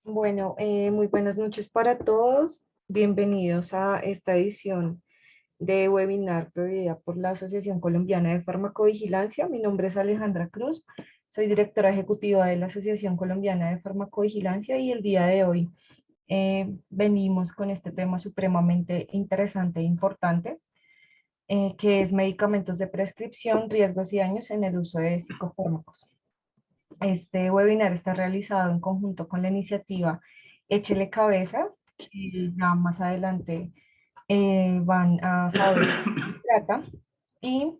Bueno, muy buenas noches para todos. Bienvenidos a esta edición de webinar promovida por la Asociación Colombiana de Farmacovigilancia. Mi nombre es Alejandra Cruz, soy directora ejecutiva de la Asociación Colombiana de Farmacovigilancia y el día de hoy venimos con este tema supremamente interesante e importante, que es medicamentos de prescripción, riesgos y daños en el uso de psicofármacos. Este webinar está realizado en conjunto con la iniciativa Échele Cabeza, que ya más adelante van a saber de qué se trata. Y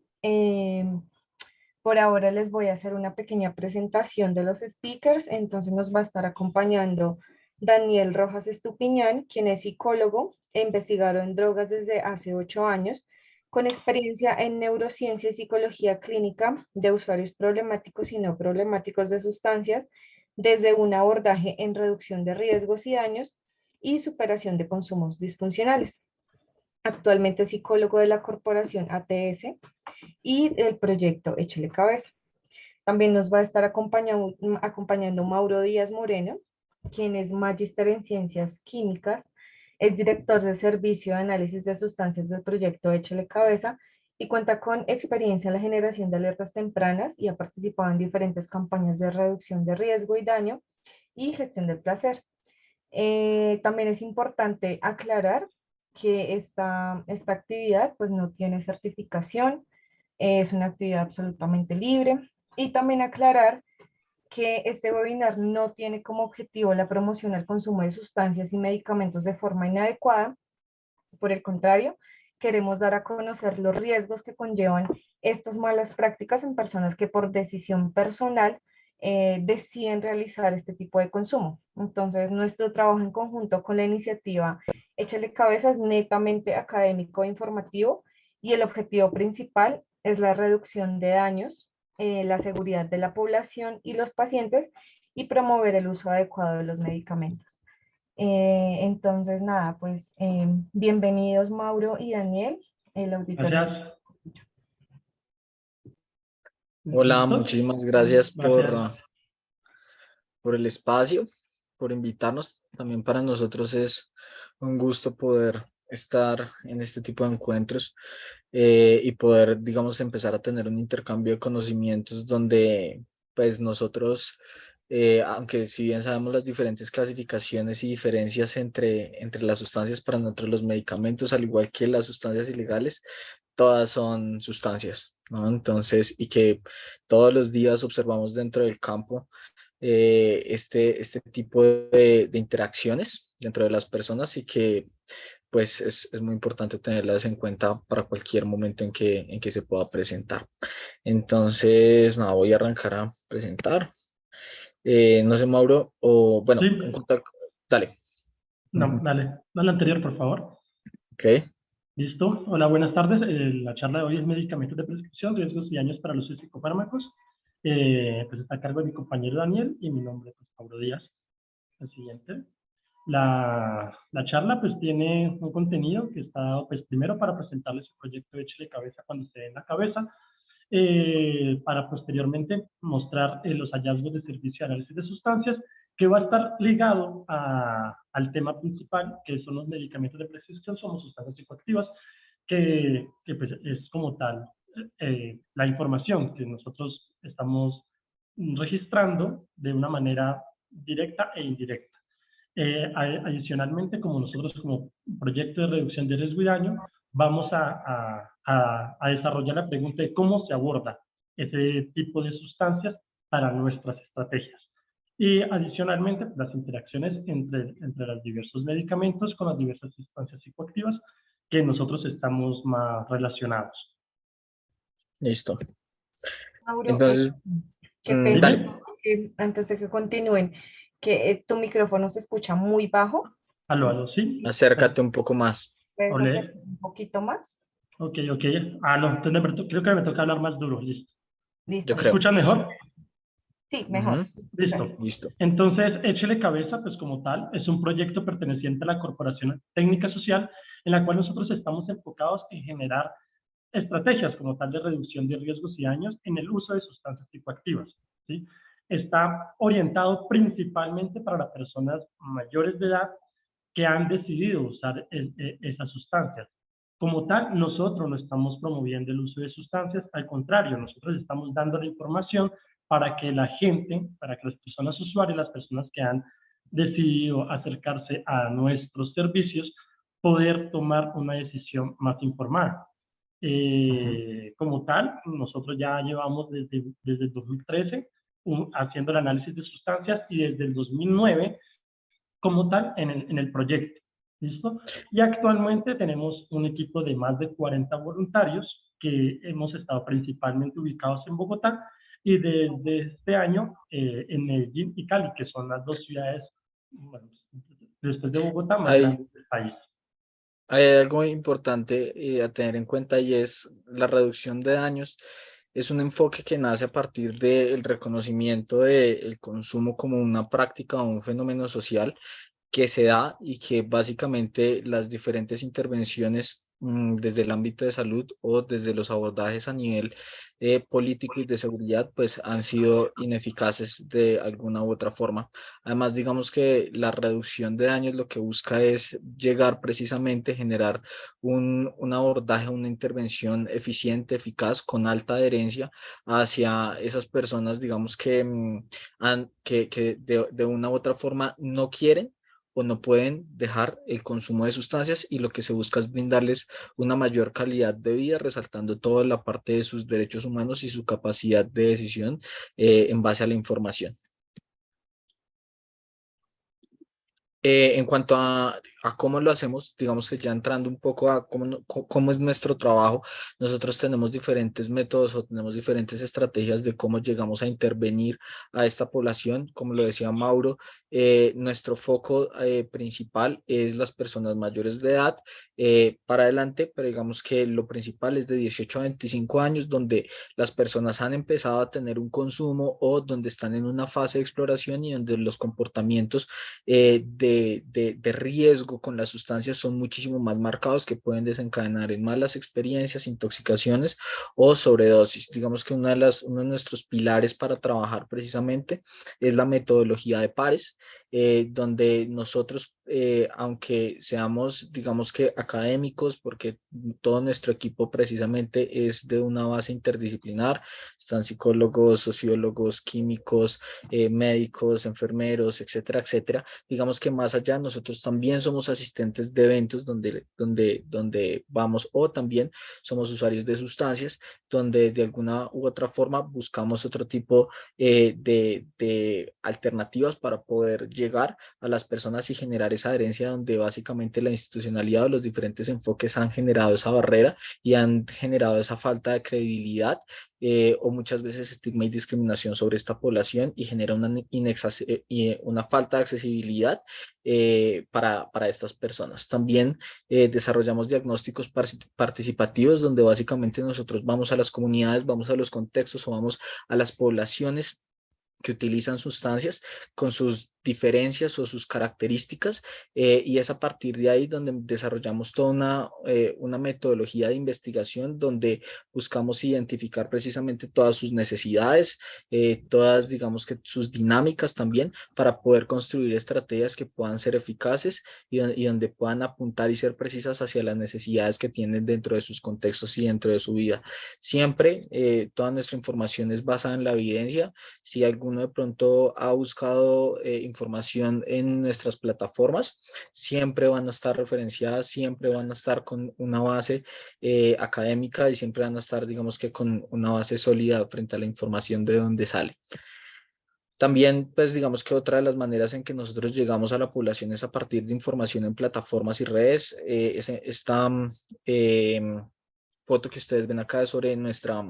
por ahora les voy a hacer una pequeña presentación de los speakers. Entonces nos va a estar acompañando Daniel Rojas Estupiñán, quien es psicólogo e investigador en drogas desde hace 8 años, con experiencia en neurociencia y psicología clínica de usuarios problemáticos y no problemáticos de sustancias, desde un abordaje en reducción de riesgos y daños y superación de consumos disfuncionales. Actualmente es psicólogo de la corporación ATS y del proyecto Échele Cabeza. También nos va a estar acompañando Mauro Díaz Moreno, quien es magíster en ciencias químicas, es director de servicio de análisis de sustancias del proyecto Échele Cabeza y cuenta con experiencia en la generación de alertas tempranas y ha participado en diferentes campañas de reducción de riesgo y daño y gestión del placer. También es importante aclarar que esta actividad pues no tiene certificación, es una actividad absolutamente libre. Y también aclarar que este webinar no tiene como objetivo la promoción al consumo de sustancias y medicamentos de forma inadecuada. Por el contrario, queremos dar a conocer los riesgos que conllevan estas malas prácticas en personas que por decisión personal deciden realizar este tipo de consumo. Entonces, nuestro trabajo en conjunto con la iniciativa Échale Cabeza es netamente académico e informativo y el objetivo principal es la reducción de daños, la seguridad de la población y los pacientes y promover el uso adecuado de los medicamentos. Entonces, nada, pues bienvenidos Mauro y Daniel, el auditorio. Gracias. Hola, ¿Listos? muchísimas gracias Gracias. por el espacio, por invitarnos. También para nosotros es un gusto poder estar en este tipo de encuentros y poder, digamos, empezar a tener un intercambio de conocimientos donde pues nosotros, aunque si bien sabemos las diferentes clasificaciones y diferencias entre las sustancias para nosotros los medicamentos, al igual que las sustancias ilegales, todas son sustancias, ¿no? Entonces, y que todos los días observamos dentro del campo este tipo de interacciones dentro de las personas y que pues es muy importante tenerlas en cuenta para cualquier momento en que se pueda presentar. Entonces, nada, voy a arrancar a presentar. No sé, Mauro, o bueno, en Sí, contacto, dale. no, dale. Dale anterior, por favor. Ok, Listo. Hola, buenas tardes. La charla de hoy es medicamentos de prescripción, riesgos y daños para los psicofármacos. Pues está a cargo de mi compañero Daniel y mi nombre, pues, Pablo Díaz. El siguiente. La charla, pues, tiene un contenido que está, pues, primero para presentarles el proyecto Échele Cabeza cuando esté en la cabeza, para posteriormente mostrar los hallazgos de servicio de análisis de sustancias, que va a estar ligado al tema principal, que son los medicamentos de prescripción, son sustancias psicoactivas, que pues es como tal la información que nosotros estamos registrando de una manera directa e indirecta. Adicionalmente, como nosotros como proyecto de reducción de riesgo y daño, vamos a desarrollar la pregunta de cómo se aborda ese tipo de sustancias para nuestras estrategias. Y adicionalmente, las interacciones entre los diversos medicamentos con las diversas sustancias psicoactivas que nosotros estamos más relacionados. listo. Mauro, Entonces, qué pena, dale, Dime, antes de que continúen, que tu micrófono se escucha muy bajo. aló, sí. acércate un poco más. ¿Puedes hacer Olé. un poquito más? Ok, ok. Ah, no, entonces creo que me toca hablar más duro. Listo. Yo Listo, ¿Me listo. creo. escuchan mejor? Sí, mejor. Ujú, Listo. Gracias. listo. Entonces, Échele Cabeza, pues como tal, es un proyecto perteneciente a la Corporación Técnica Social, en la cual nosotros estamos enfocados en generar estrategias como tal de reducción de riesgos y daños en el uso de sustancias psicoactivas, ¿sí? está orientado principalmente para las personas mayores de edad que han decidido usar esas sustancias. Como tal, nosotros no estamos promoviendo el uso de sustancias, al contrario, nosotros estamos dando la información para que la gente, para que las personas usuarias, las personas que han decidido acercarse a nuestros servicios, poder tomar una decisión más informada. Ujú. Como tal, nosotros ya llevamos desde el 2013 haciendo el análisis de sustancias y desde el 2009 como tal en el proyecto. ¿Listo? Y actualmente tenemos un equipo de más de 40 voluntarios que hemos estado principalmente ubicados en Bogotá y desde este año en Medellín y Cali, que son las dos ciudades, bueno, después de Bogotá, más Hay, grandes del país. hay algo importante a tener en cuenta y es la reducción de daños. Es un enfoque que nace a partir del reconocimiento del consumo como una práctica o un fenómeno social que se da y que básicamente las diferentes intervenciones desde el ámbito de salud o desde los abordajes a nivel político y de seguridad pues han sido ineficaces de alguna u otra forma. Además, digamos que la reducción de daños lo que busca es llegar precisamente a generar un abordaje, una intervención eficiente, eficaz, con alta adherencia hacia esas personas, digamos que, que de una u otra forma no quieren o no pueden dejar el consumo de sustancias y lo que se busca es brindarles una mayor calidad de vida, resaltando toda la parte de sus derechos humanos y su capacidad de decisión en base a la información. En cuanto a cómo lo hacemos, digamos que ya entrando un poco a cómo, cómo es nuestro trabajo, nosotros tenemos diferentes métodos o tenemos diferentes estrategias de cómo llegamos a intervenir a esta población. Como lo decía Mauro, nuestro foco principal es las personas mayores de edad para adelante, pero digamos que lo principal es de 18 a 25 años, donde las personas han empezado a tener un consumo o donde están en una fase de exploración y donde los comportamientos de riesgo con las sustancias son muchísimo más marcados que pueden desencadenar en malas experiencias, intoxicaciones o sobredosis. Digamos que uno de nuestros pilares para trabajar precisamente es la metodología de pares, donde nosotros, aunque seamos, digamos que académicos, porque todo nuestro equipo precisamente es de una base interdisciplinar, están psicólogos, sociólogos, químicos, médicos, enfermeros, etcétera, etcétera. Digamos que más allá nosotros también somos asistentes de eventos donde vamos o también somos usuarios de sustancias donde de alguna u otra forma buscamos otro tipo de alternativas para poder llegar a las personas y generar esa adherencia donde básicamente la institucionalidad o los diferentes enfoques han generado esa barrera y han generado esa falta de credibilidad o muchas veces estigma y discriminación sobre esta población y genera una falta de accesibilidad para estas personas. También desarrollamos diagnósticos participativos donde básicamente nosotros vamos a las comunidades, vamos a los contextos o vamos a las poblaciones que utilizan sustancias con sus diferencias o sus características y es a partir de ahí donde desarrollamos toda una metodología de investigación donde buscamos identificar precisamente todas sus necesidades, todas digamos que sus dinámicas también para poder construir estrategias que puedan ser eficaces y donde puedan apuntar y ser precisas hacia las necesidades que tienen dentro de sus contextos y dentro de su vida. Siempre toda nuestra información es basada en la evidencia. Si alguno de pronto ha buscado información en nuestras plataformas, siempre van a estar referenciadas, siempre van a estar con una base académica y siempre van a estar, digamos que con una base sólida frente a la información de dónde sale. También, pues digamos que otra de las maneras en que nosotros llegamos a la población es a partir de información en plataformas y redes. Esta foto que ustedes ven acá es sobre nuestra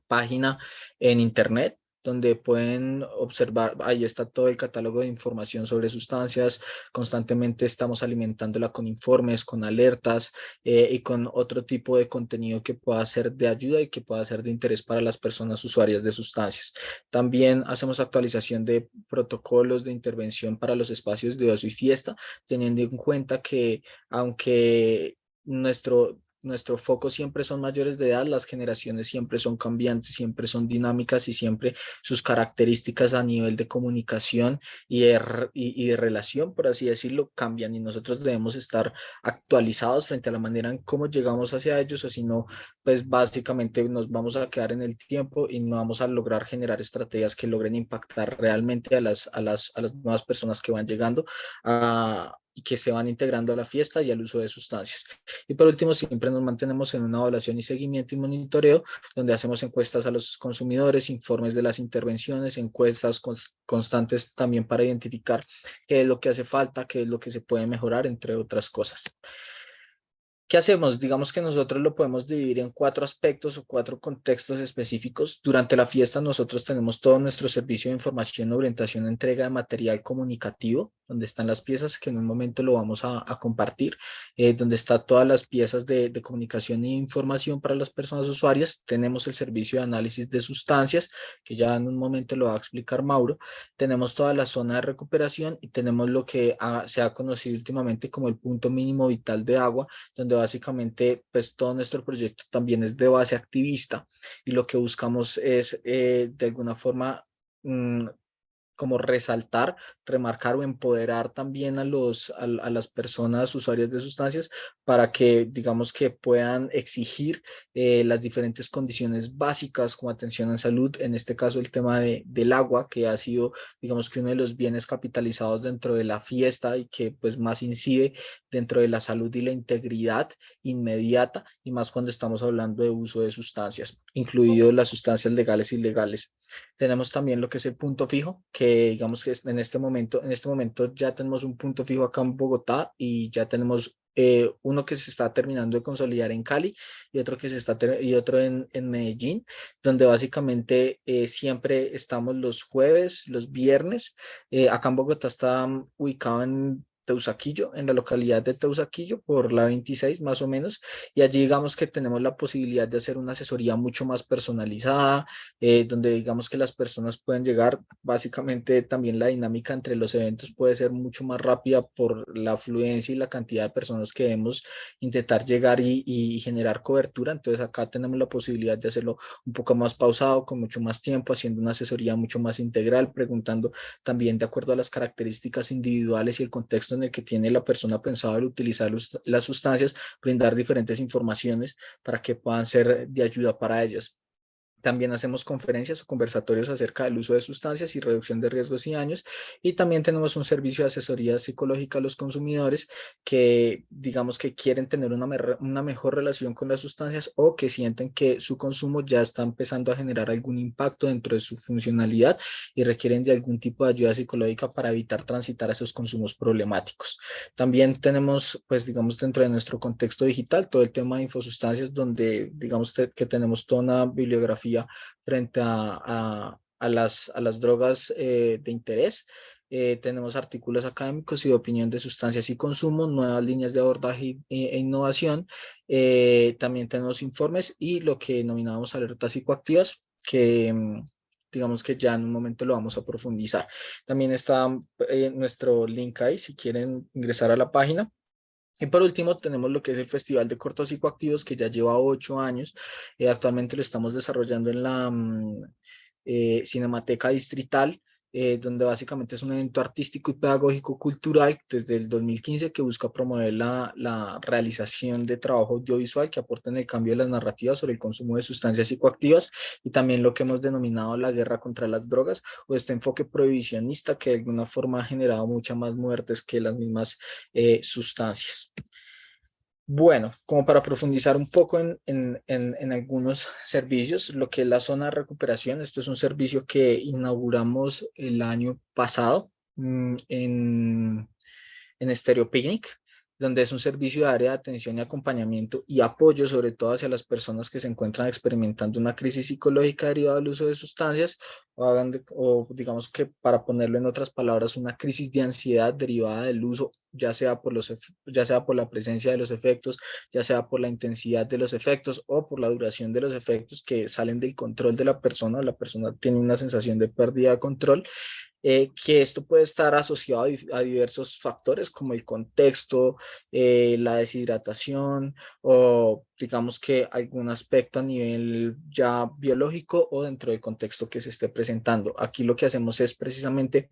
página en internet donde pueden observar, ahí está todo el catálogo de información sobre sustancias, constantemente estamos alimentándola con informes, con alertas y con otro tipo de contenido que pueda ser de ayuda y que pueda ser de interés para las personas usuarias de sustancias. También hacemos actualización de protocolos de intervención para los espacios de ocio y fiesta, teniendo en cuenta que aunque nuestro foco siempre son mayores de edad, las generaciones siempre son cambiantes, siempre son dinámicas y siempre sus características a nivel de comunicación y de relación, por así decirlo, cambian y nosotros debemos estar actualizados frente a la manera en cómo llegamos hacia ellos, o si no, pues básicamente nos vamos a quedar en el tiempo y no vamos a lograr generar estrategias que logren impactar realmente a las nuevas personas que van llegando y que se van integrando a la fiesta y al uso de sustancias. Y por último, siempre nos mantenemos en una evaluación y seguimiento y monitoreo, donde hacemos encuestas a los consumidores, informes de las intervenciones, encuestas constantes también para identificar qué es lo que hace falta, qué es lo que se puede mejorar, entre otras cosas. ¿Qué hacemos? Digamos que nosotros lo podemos dividir en 4 aspectos o 4 contextos específicos. Durante la fiesta nosotros tenemos todo nuestro servicio de información, orientación, entrega de material comunicativo, donde están las piezas que en un momento lo vamos a compartir, donde están todas las piezas de comunicación e información para las personas usuarias. Tenemos el servicio de análisis de sustancias, que ya en un momento lo va a explicar Mauro. Tenemos toda la zona de recuperación y tenemos lo que se ha conocido últimamente como el punto mínimo vital de agua, donde básicamente pues todo nuestro proyecto también es de base activista y lo que buscamos es de alguna forma como resaltar, remarcar o empoderar también a las personas usuarias de sustancias para que digamos que puedan exigir las diferentes condiciones básicas como atención en salud, en este caso el tema del agua, que ha sido digamos que uno de los bienes capitalizados dentro de la fiesta y que pues más incide dentro de la salud y la integridad inmediata, y más cuando estamos hablando de uso de sustancias, incluido las sustancias legales e ilegales. Tenemos también lo que es el punto fijo, que digamos que en este momento ya tenemos un punto fijo acá en Bogotá y ya tenemos uno que se está terminando de consolidar en Cali y otro y otro en Medellín, donde básicamente siempre estamos los jueves, los viernes. Acá en Bogotá está ubicado en Teusaquillo, en la localidad de Teusaquillo, por la 26 más o menos, y allí digamos que tenemos la posibilidad de hacer una asesoría mucho más personalizada, donde digamos que las personas pueden llegar, básicamente también la dinámica entre los eventos puede ser mucho más rápida por la afluencia y la cantidad de personas que debemos intentar llegar y generar cobertura. Entonces acá tenemos la posibilidad de hacerlo un poco más pausado, con mucho más tiempo, haciendo una asesoría mucho más integral, preguntando también de acuerdo a las características individuales y el contexto en el que tiene la persona pensado el utilizar las sustancias, brindar diferentes informaciones para que puedan ser de ayuda para ellas. También hacemos conferencias o conversatorios acerca del uso de sustancias y reducción de riesgos y daños. Y también tenemos un servicio de asesoría psicológica a los consumidores que digamos que quieren tener una mejor relación con las sustancias o que sienten que su consumo ya está empezando a generar algún impacto dentro de su funcionalidad y requieren de algún tipo de ayuda psicológica para evitar transitar esos consumos problemáticos. También tenemos, pues digamos, dentro de nuestro contexto digital, todo el tema de infosustancias, donde digamos que tenemos toda una bibliografía frente a las drogas de interés. Tenemos artículos académicos y de opinión de sustancias y consumo, nuevas líneas de abordaje e innovación. También tenemos informes y lo que denominamos alertas psicoactivas, que digamos que ya en un momento lo vamos a profundizar. También está nuestro link ahí si quieren ingresar a la página. Y por último tenemos lo que es el Festival de Cortos Psicoactivos, que ya lleva 8 años. Actualmente lo estamos desarrollando en la Cinemateca Distrital, donde básicamente es un evento artístico y pedagógico cultural desde el 2015 que busca promover la realización de trabajo audiovisual que aporta en el cambio de las narrativas sobre el consumo de sustancias psicoactivas y también lo que hemos denominado la guerra contra las drogas, o este enfoque prohibicionista que de alguna forma ha generado muchas más muertes que las mismas sustancias. Bueno, como para profundizar un poco en algunos servicios, lo que es la zona de recuperación, esto es un servicio que inauguramos el año pasado en Stereo Picnic, donde es un servicio de área de atención y acompañamiento y apoyo, sobre todo hacia las personas que se encuentran experimentando una crisis psicológica derivada del uso de sustancias, o digamos que para ponerlo en otras palabras, una crisis de ansiedad derivada del uso, ya sea por la presencia de los efectos, ya sea por la intensidad de los efectos o por la duración de los efectos que salen del control de la persona. La persona tiene una sensación de pérdida de control que esto puede estar asociado a diversos factores como el contexto, la deshidratación o digamos que algún aspecto a nivel ya biológico o dentro del contexto que se esté presentando. Aquí lo que hacemos es precisamente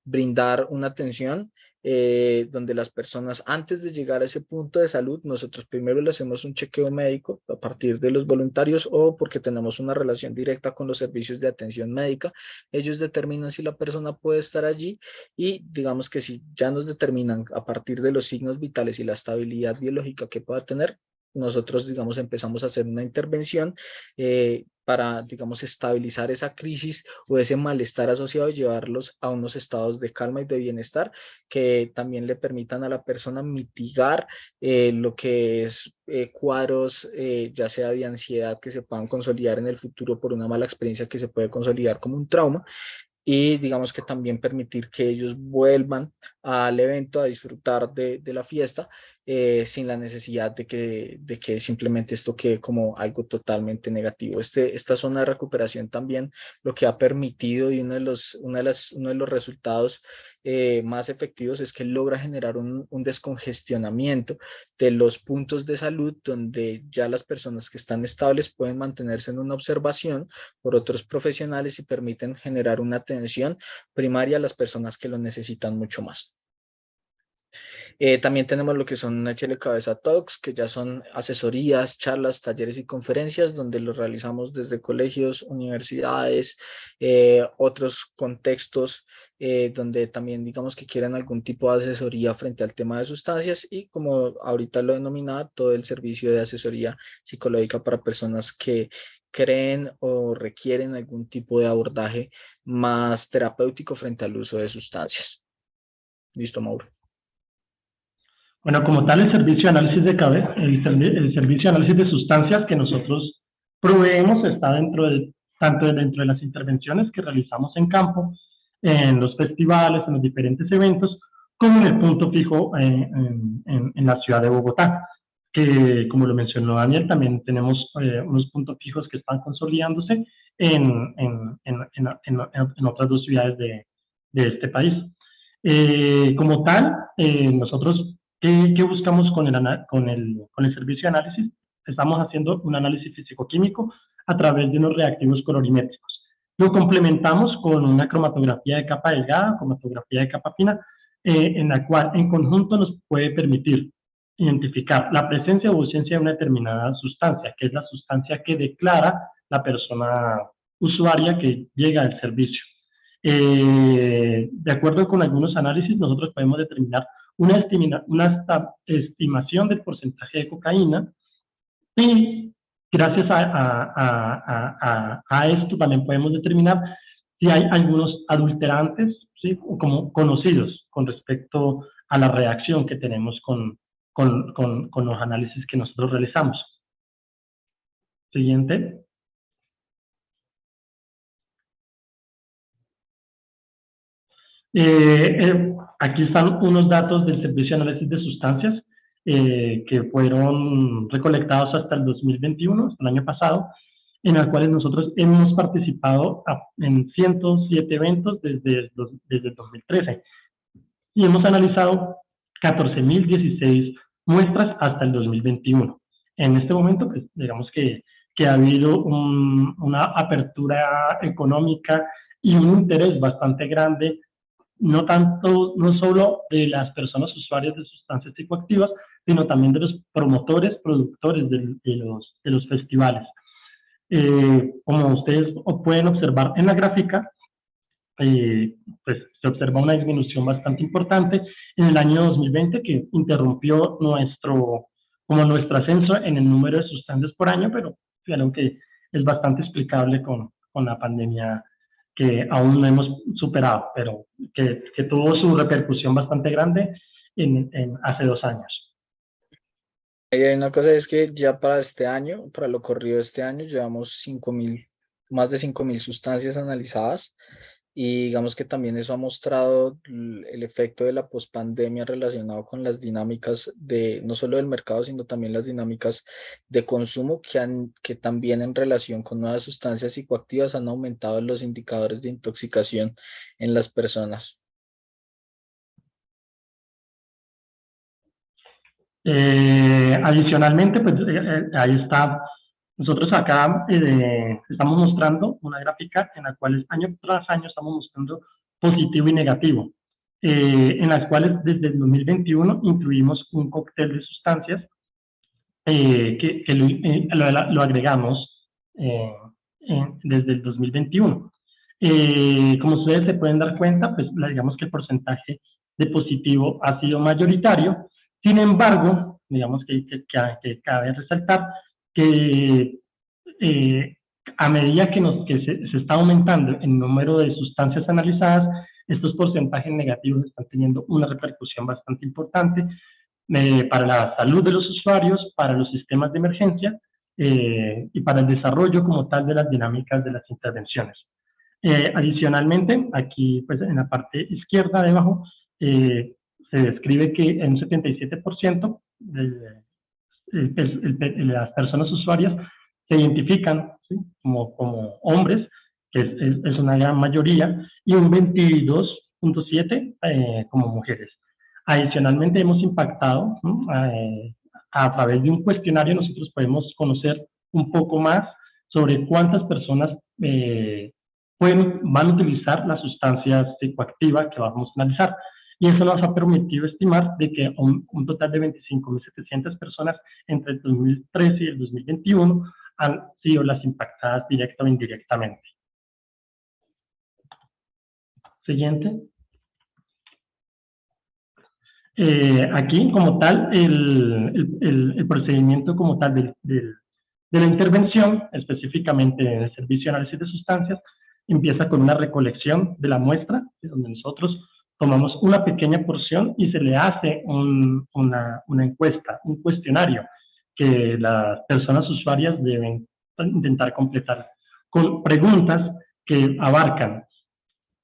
brindar una atención donde las personas antes de llegar a ese punto de salud, nosotros primero le hacemos un chequeo médico a partir de los voluntarios o porque tenemos una relación directa con los servicios de atención médica. Ellos determinan si la persona puede estar allí y digamos que si ya nos determinan a partir de los signos vitales y la estabilidad biológica que pueda tener, nosotros, digamos, empezamos a hacer una intervención para, digamos, estabilizar esa crisis o ese malestar asociado y llevarlos a unos estados de calma y de bienestar que también le permitan a la persona mitigar lo que es cuadros, ya sea de ansiedad que se puedan consolidar en el futuro por una mala experiencia que se puede consolidar como un trauma y digamos que también permitir que ellos vuelvan al evento a disfrutar de la fiesta sin la necesidad de que simplemente esto quede como algo totalmente negativo. Esta zona de recuperación también lo que ha permitido y uno de los resultados más efectivos es que logra generar un descongestionamiento de los puntos de salud donde ya las personas que están estables pueden mantenerse en una observación por otros profesionales y permiten generar una atención primaria a las personas que lo necesitan mucho más. También tenemos lo que son HL Cabeza Talks, que ya son asesorías, charlas, talleres y conferencias, donde los realizamos desde colegios, universidades, otros contextos, donde también digamos que quieren algún tipo de asesoría frente al tema de sustancias y como ahorita lo denominaba, todo el servicio de asesoría psicológica para personas que creen o requieren algún tipo de abordaje más terapéutico frente al uso de sustancias. Listo, Mauro. Bueno, como tal, el servicio de análisis de cabeza, el servicio de análisis de sustancias que nosotros proveemos está tanto dentro de las intervenciones que realizamos en campo, en los festivales, en los diferentes eventos, como en el punto fijo en la ciudad de Bogotá, que como lo mencionó Daniel, también tenemos unos puntos fijos que están consolidándose en otras dos ciudades de este país. Como tal, nosotros ¿qué buscamos con el servicio de análisis? Estamos haciendo un análisis físico-químico a través de unos reactivos colorimétricos. Lo complementamos con una cromatografía de capa delgada, cromatografía de capa fina, en la cual en conjunto nos puede permitir identificar la presencia o ausencia de una determinada sustancia, que es la sustancia que declara la persona usuaria que llega al servicio. De acuerdo con algunos análisis, nosotros podemos determinar una estimación del porcentaje de cocaína y gracias a esto también podemos determinar si hay algunos adulterantes, ¿sí?, como conocidos con respecto a la reacción que tenemos con los análisis que nosotros realizamos. Siguiente. Aquí están unos datos del Servicio de Análisis de Sustancias que fueron recolectados hasta el 2021, hasta el año pasado, en los cuales nosotros hemos participado en 107 eventos desde el 2013 y hemos analizado 14.016 muestras hasta el 2021. En este momento, pues, digamos que ha habido una apertura económica y un interés bastante grande no solo de las personas usuarias de sustancias psicoactivas, sino también de los promotores, productores de los festivales. Como ustedes pueden observar en la gráfica, pues se observa una disminución bastante importante en el año 2020 que interrumpió nuestro ascenso en el número de sustancias por año, pero algo que es bastante explicable con la pandemia que aún no hemos superado, pero que tuvo su repercusión bastante grande hace 2 años. Hay una cosa es que ya para este año, para lo corrido de este año, llevamos más de 5.000 sustancias analizadas y digamos que también eso ha mostrado el efecto de la pospandemia relacionado con las dinámicas de no solo del mercado, sino también las dinámicas de consumo que también en relación con nuevas sustancias psicoactivas han aumentado los indicadores de intoxicación en las personas. Adicionalmente, pues ahí está, nosotros acá estamos mostrando una gráfica en la cual año tras año estamos mostrando positivo y negativo, en las cuales desde el 2021 incluimos un cóctel de sustancias que lo agregamos desde el 2021. Como ustedes se pueden dar cuenta, pues digamos que el porcentaje de positivo ha sido mayoritario. Sin embargo, digamos que cabe resaltar que a medida que se está aumentando el número de sustancias analizadas, estos porcentajes negativos están teniendo una repercusión bastante importante para la salud de los usuarios, para los sistemas de emergencia y para el desarrollo como tal de las dinámicas de las intervenciones. Adicionalmente, aquí pues, en la parte izquierda debajo se describe que en un 77% las personas usuarias se identifican, ¿sí?, como hombres, que es una gran mayoría, y un 22.7% como mujeres. Adicionalmente hemos impactado, ¿no?, a través de un cuestionario nosotros podemos conocer un poco más sobre cuántas personas van a utilizar las sustancias psicoactivas que vamos a analizar. Y eso nos ha permitido estimar de que un total de 25.700 personas entre el 2013 y el 2021 han sido las impactadas directa o indirectamente. Siguiente. Aquí, como tal, el procedimiento como tal de la intervención, específicamente en el servicio de análisis de sustancias, empieza con una recolección de la muestra, donde nosotros tomamos una pequeña porción y se le hace una encuesta, un cuestionario que las personas usuarias deben intentar completar con preguntas que abarcan.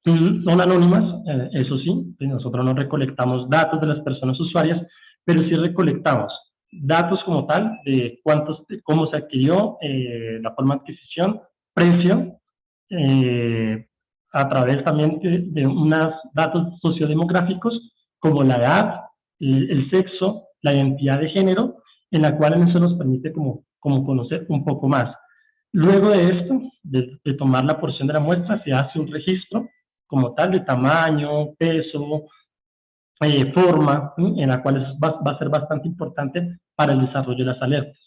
Son anónimas, eso sí, nosotros no recolectamos datos de las personas usuarias, pero sí recolectamos datos como tal de cómo se adquirió, la forma de adquisición, precio, a través también de unos datos sociodemográficos como la edad, el sexo, la identidad de género, en la cual eso nos permite como conocer un poco más. Luego de esto, de tomar la porción de la muestra, se hace un registro como tal de tamaño, peso, forma, ¿sí?, en la cual va a ser bastante importante para el desarrollo de las alertas.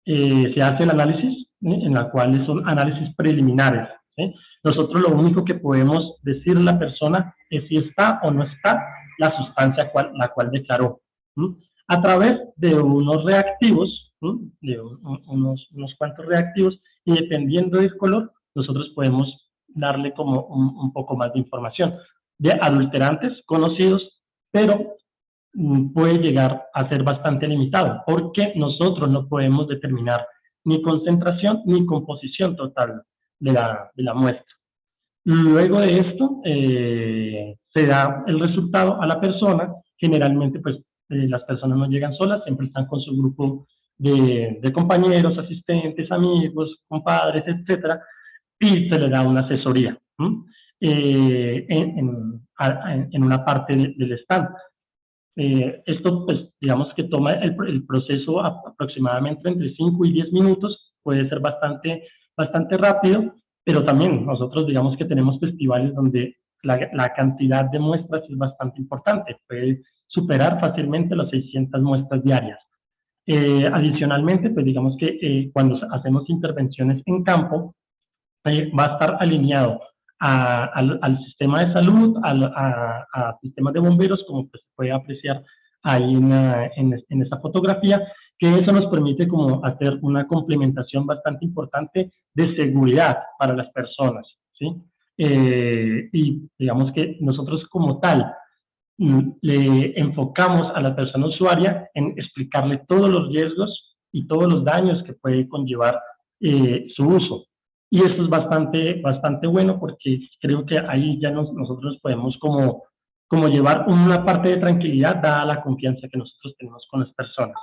Se hace el análisis, ¿sí?, en la cual son análisis preliminares, ¿sí? Nosotros lo único que podemos decirle a la persona es si está o no está la sustancia la cual declaró, ¿sí?, a través de unos reactivos, ¿sí?, de unos cuantos reactivos, y dependiendo del color, nosotros podemos darle como un poco más de información de adulterantes conocidos, pero puede llegar a ser bastante limitado, porque nosotros no podemos determinar ni concentración ni composición total de la muestra. Luego de esto, se da el resultado a la persona. Generalmente, pues, las personas no llegan solas, siempre están con su grupo de compañeros, asistentes, amigos, compadres, etcétera, y se le da una asesoría en una parte del stand. Esto, pues, digamos que toma el proceso aproximadamente entre 5 y 10 minutos, puede ser bastante rápido, pero también nosotros, digamos que tenemos festivales donde la cantidad de muestras es bastante importante, puede superar fácilmente las 600 muestras diarias. Adicionalmente, pues digamos que cuando hacemos intervenciones en campo, va a estar alineado al sistema de salud, a sistemas de bomberos, como pues se puede apreciar ahí en esa fotografía, que eso nos permite como hacer una complementación bastante importante de seguridad para las personas, ¿sí? Y digamos que nosotros como tal le enfocamos a la persona usuaria en explicarle todos los riesgos y todos los daños que puede conllevar su uso. Y esto es bastante bueno porque creo que ahí ya nosotros podemos como llevar una parte de tranquilidad dada la confianza que nosotros tenemos con las personas.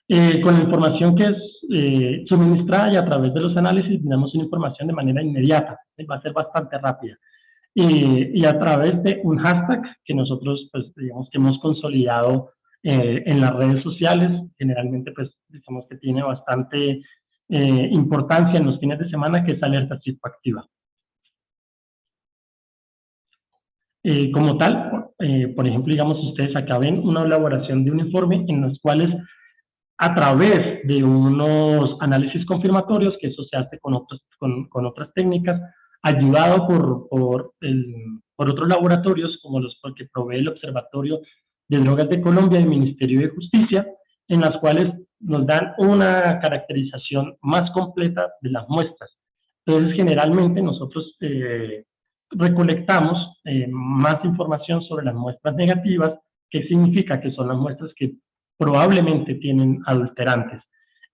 Con la información que es suministrada y a través de los análisis tenemos una información de manera inmediata, va a ser bastante rápida. Y a través de un hashtag que nosotros, pues, digamos que hemos consolidado en las redes sociales, generalmente, pues, digamos que tiene bastante importancia en los fines de semana, que es alerta psicoactiva. Como tal, por ejemplo, digamos, ustedes acá ven una elaboración de un informe en los cuales a través de unos análisis confirmatorios, que eso se hace con otras técnicas, ayudado por otros laboratorios, como los que provee el Observatorio de Drogas de Colombia y el Ministerio de Justicia, en las cuales nos dan una caracterización más completa de las muestras. Entonces, generalmente nosotros recolectamos más información sobre las muestras negativas, que significa que son las muestras que probablemente tienen adulterantes.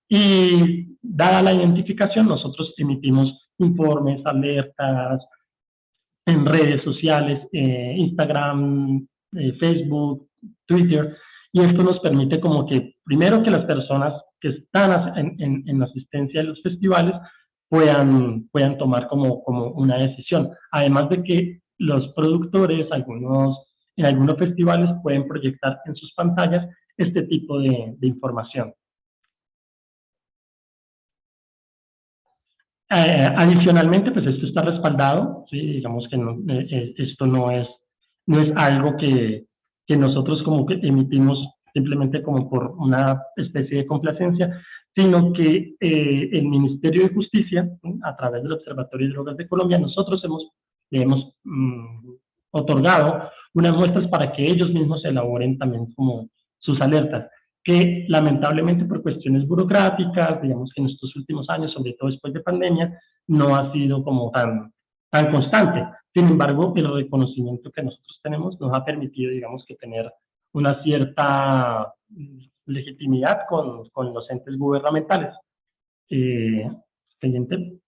Y dada la identificación, nosotros emitimos informes, alertas en redes sociales, Instagram, Facebook, Twitter, y esto nos permite como que, primero, que las personas que están en asistencia de los festivales puedan tomar como una decisión. Además de que los productores, en algunos festivales, pueden proyectar en sus pantallas este tipo de información. Adicionalmente, pues esto está respaldado, ¿sí? Digamos que esto no es algo que nosotros como que emitimos simplemente como por una especie de complacencia, sino que el Ministerio de Justicia, a través del Observatorio de Drogas de Colombia, nosotros hemos otorgado unas muestras para que ellos mismos elaboren también como sus alertas, que lamentablemente por cuestiones burocráticas, digamos que en estos últimos años, sobre todo después de pandemia, no ha sido como tan constante. Sin embargo, el reconocimiento que nosotros tenemos nos ha permitido, digamos, que tener una cierta legitimidad con los entes gubernamentales. Siguiente.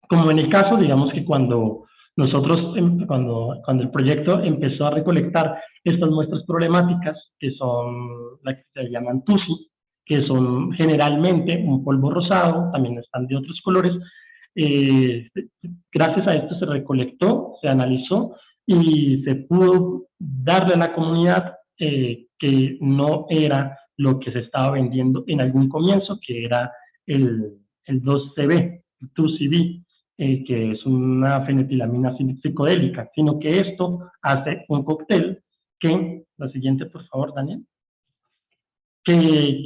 Como en el caso, digamos que cuando nosotros, cuando el proyecto empezó a recolectar estas muestras problemáticas, que son las que se llaman TUSI, que son generalmente un polvo rosado, también están de otros colores, gracias a esto se recolectó, se analizó y se pudo darle a la comunidad que no era lo que se estaba vendiendo en algún comienzo, que era el 2CB, el 2CB, que es una fenetilamina psicodélica, sino que esto hace un cóctel que, la siguiente por favor, Daniel, que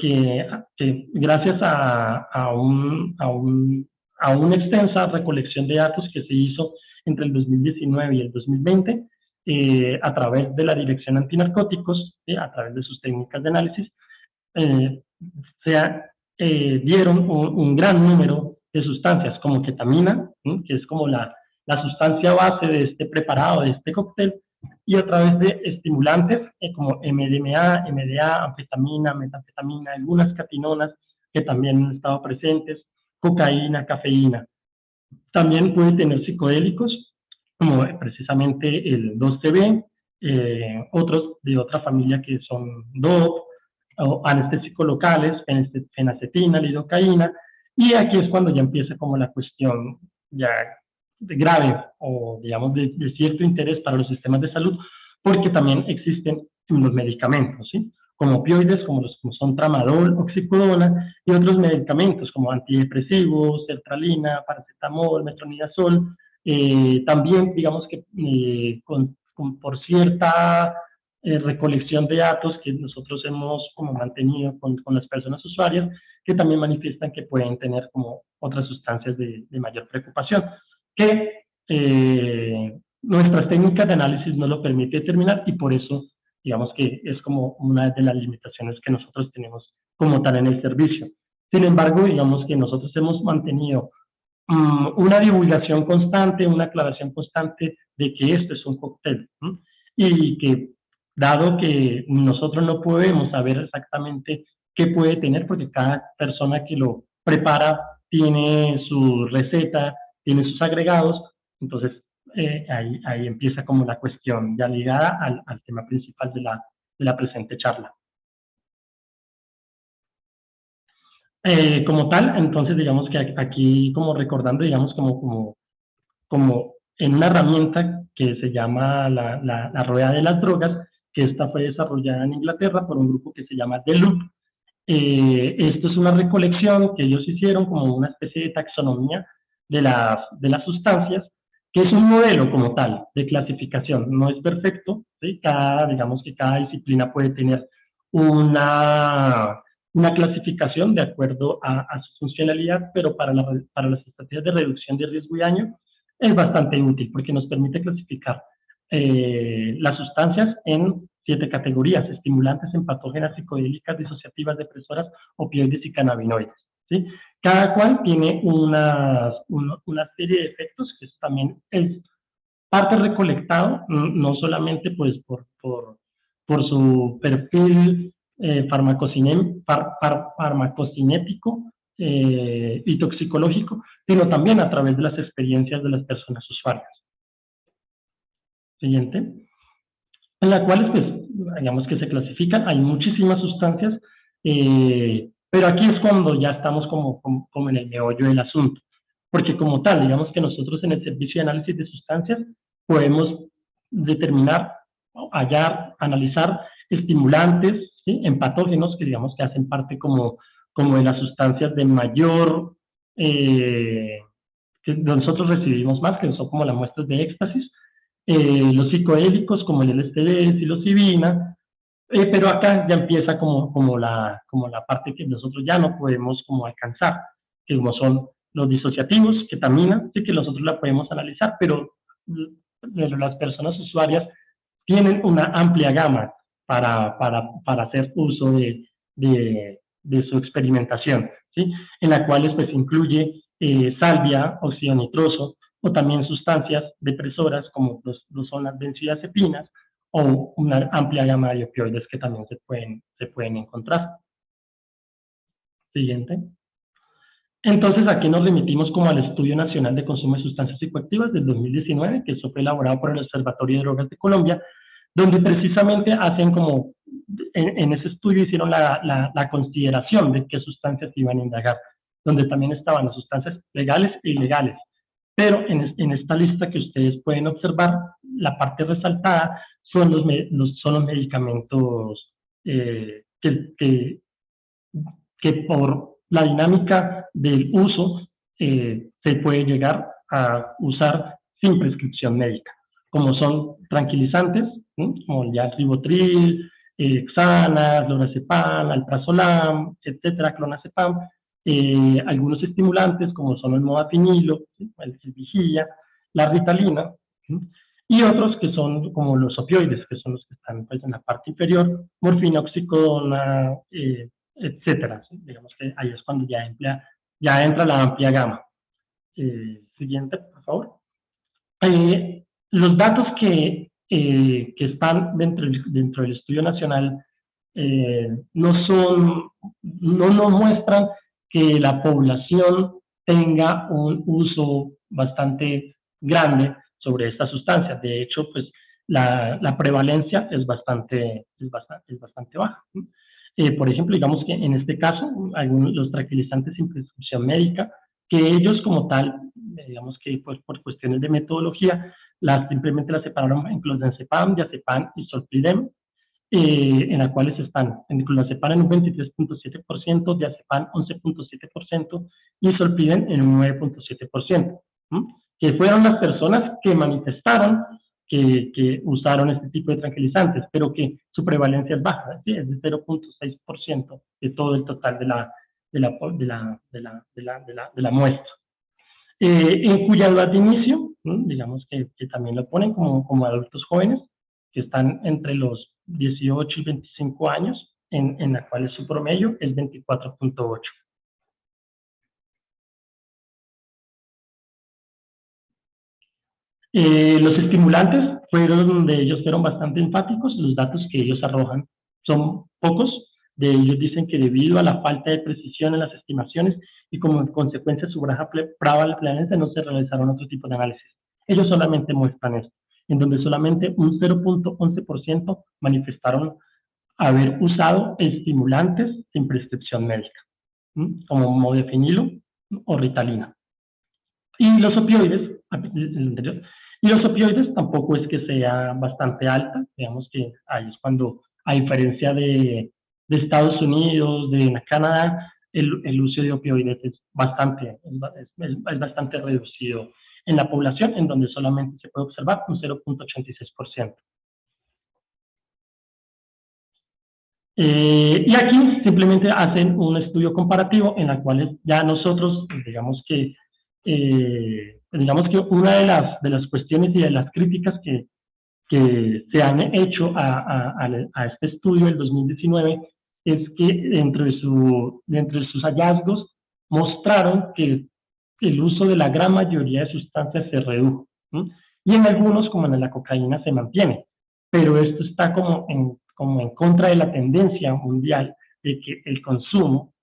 gracias a una extensa recolección de datos que se hizo entre el 2019 y el 2020, a través de la Dirección Antinarcóticos, a través de sus técnicas de análisis, dieron un gran número de sustancias como ketamina, que es como la sustancia base de este preparado, de este cóctel, y a través de estimulantes como MDMA, MDA, anfetamina, metanfetamina, algunas catinonas que también han estado presentes, cocaína, cafeína. También puede tener psicodélicos, como precisamente el 2CB, otros de otra familia que son DOP, o anestésicos locales, fenacetina, lidocaína, y aquí es cuando ya empieza como la cuestión ya grave o digamos de cierto interés para los sistemas de salud, porque también existen los medicamentos, ¿sí? Como opioides, como son tramadol, oxicodona, y otros medicamentos como antidepresivos, sertralina, paracetamol, metronidazol, también digamos que por cierta recolección de datos que nosotros hemos como mantenido con las personas usuarias, que también manifiestan que pueden tener como otras sustancias de mayor preocupación, que nuestras técnicas de análisis no lo permiten determinar, y por eso digamos que es como una de las limitaciones que nosotros tenemos como tal en el servicio. Sin embargo, digamos que nosotros hemos mantenido una divulgación constante, una aclaración constante de que esto es un cóctel, y que dado que nosotros no podemos saber exactamente qué puede tener, porque cada persona que lo prepara tiene su receta, tiene sus agregados, entonces ahí empieza como la cuestión ya ligada al tema principal de la presente charla. Como tal, entonces digamos que aquí como recordando, digamos como en una herramienta que se llama la rueda de las drogas, que esta fue desarrollada en Inglaterra por un grupo que se llama The Loop. Esto es una recolección que ellos hicieron como una especie de taxonomía de las sustancias, que es un modelo como tal de clasificación. No es perfecto, ¿sí? Digamos que cada disciplina puede tener una clasificación de acuerdo a su funcionalidad, pero para las estrategias de reducción de riesgo y daño es bastante útil porque nos permite clasificar las sustancias en 7 categorías: estimulantes, empatógenas, psicodélicas, disociativas, depresoras, opioides y cannabinoides, ¿sí? Cada cual tiene una serie de efectos, que eso también es parte recolectado, no solamente pues por su perfil farmacocinético y toxicológico, sino también a través de las experiencias de las personas usuarias. Siguiente. En la cual, pues, digamos que se clasifican, hay muchísimas sustancias, pero aquí es cuando ya estamos como en el meollo del asunto, porque como tal, digamos que nosotros en el servicio de análisis de sustancias podemos determinar, hallar, analizar estimulantes, ¿sí? Empatógenos, que digamos que hacen parte como de las sustancias de mayor, que nosotros recibimos más, que son como las muestras de éxtasis, los psicodélicos como el LSD, psilocibina, pero acá ya empieza como la parte que nosotros ya no podemos como alcanzar, que como son los disociativos, ketamina, sí que nosotros la podemos analizar, pero las personas usuarias tienen una amplia gama para hacer uso de su experimentación, ¿sí? En la cual pues incluye salvia, óxido nitroso, o también sustancias depresoras como lo son las benzodiazepinas, o una amplia gama de opioides que también se pueden encontrar. Siguiente. Entonces, aquí nos remitimos como al Estudio Nacional de Consumo de Sustancias Psicoactivas del 2019, que eso fue elaborado por el Observatorio de Drogas de Colombia, donde precisamente hacen como, en ese estudio hicieron la consideración de qué sustancias iban a indagar, donde también estaban las sustancias legales e ilegales. Pero en esta lista que ustedes pueden observar, la parte resaltada son los medicamentos que por la dinámica del uso se puede llegar a usar sin prescripción médica, como son tranquilizantes, ¿sí? Como ya el ribotril, Xanax, lorazepam, alprazolam, etcétera, clonazepam, algunos estimulantes como son el modafinilo, ¿sí? el vigía, la ritalina, ¿sí? Y otros que son como los opioides, que son los que están pues, en la parte inferior, morfina, oxicodona, etcétera, ¿sí? Digamos que ahí es cuando ya entra la amplia gama. Siguiente, por favor. Los datos que están dentro del Estudio Nacional no nos muestran que la población tenga un uso bastante grande sobre estas sustancias. De hecho, pues la prevalencia es bastante baja. Por ejemplo, digamos que en este caso, los tranquilizantes sin prescripción médica, que ellos como tal, digamos que pues, por cuestiones de metodología, simplemente las separaron en clonazepam, diazepam y zolpidem, en las cuales están en clonazepam en un 23.7%, diazepam 11.7% y zolpidem en un 9.7%, que fueron las personas que manifestaron que usaron este tipo de tranquilizantes, pero que su prevalencia es baja, ¿sí? Es de 0.6% de todo el total de la muestra. En cuya edad de inicio, digamos que también lo ponen como adultos jóvenes, que están entre los 18 y 25 años, en la cual su promedio es 24.8. Los estimulantes fueron donde ellos fueron bastante enfáticos, los datos que ellos arrojan son pocos, De ellos dicen que debido a la falta de precisión en las estimaciones y como consecuencia de su baja prevalencia no se realizaron otro tipo de análisis. Ellos solamente muestran esto, en donde solamente un 0.11% manifestaron haber usado estimulantes sin prescripción médica, como modafinilo o ritalina. Y los opioides, y los opioides tampoco es que sea bastante alta, digamos que ahí es cuando, a diferencia de Estados Unidos, de Canadá, el uso de opioides es bastante reducido en la población, en donde solamente se puede observar un 0.86%. Y aquí simplemente hacen un estudio comparativo en el cual ya nosotros, digamos que una de las cuestiones y de las críticas que se han hecho a este estudio del 2019 es que dentro de sus hallazgos mostraron que el uso de la gran mayoría de sustancias se redujo, ¿sí? Y en algunos, como en la cocaína, se mantiene, pero esto está como en contra de la tendencia mundial de que el consumo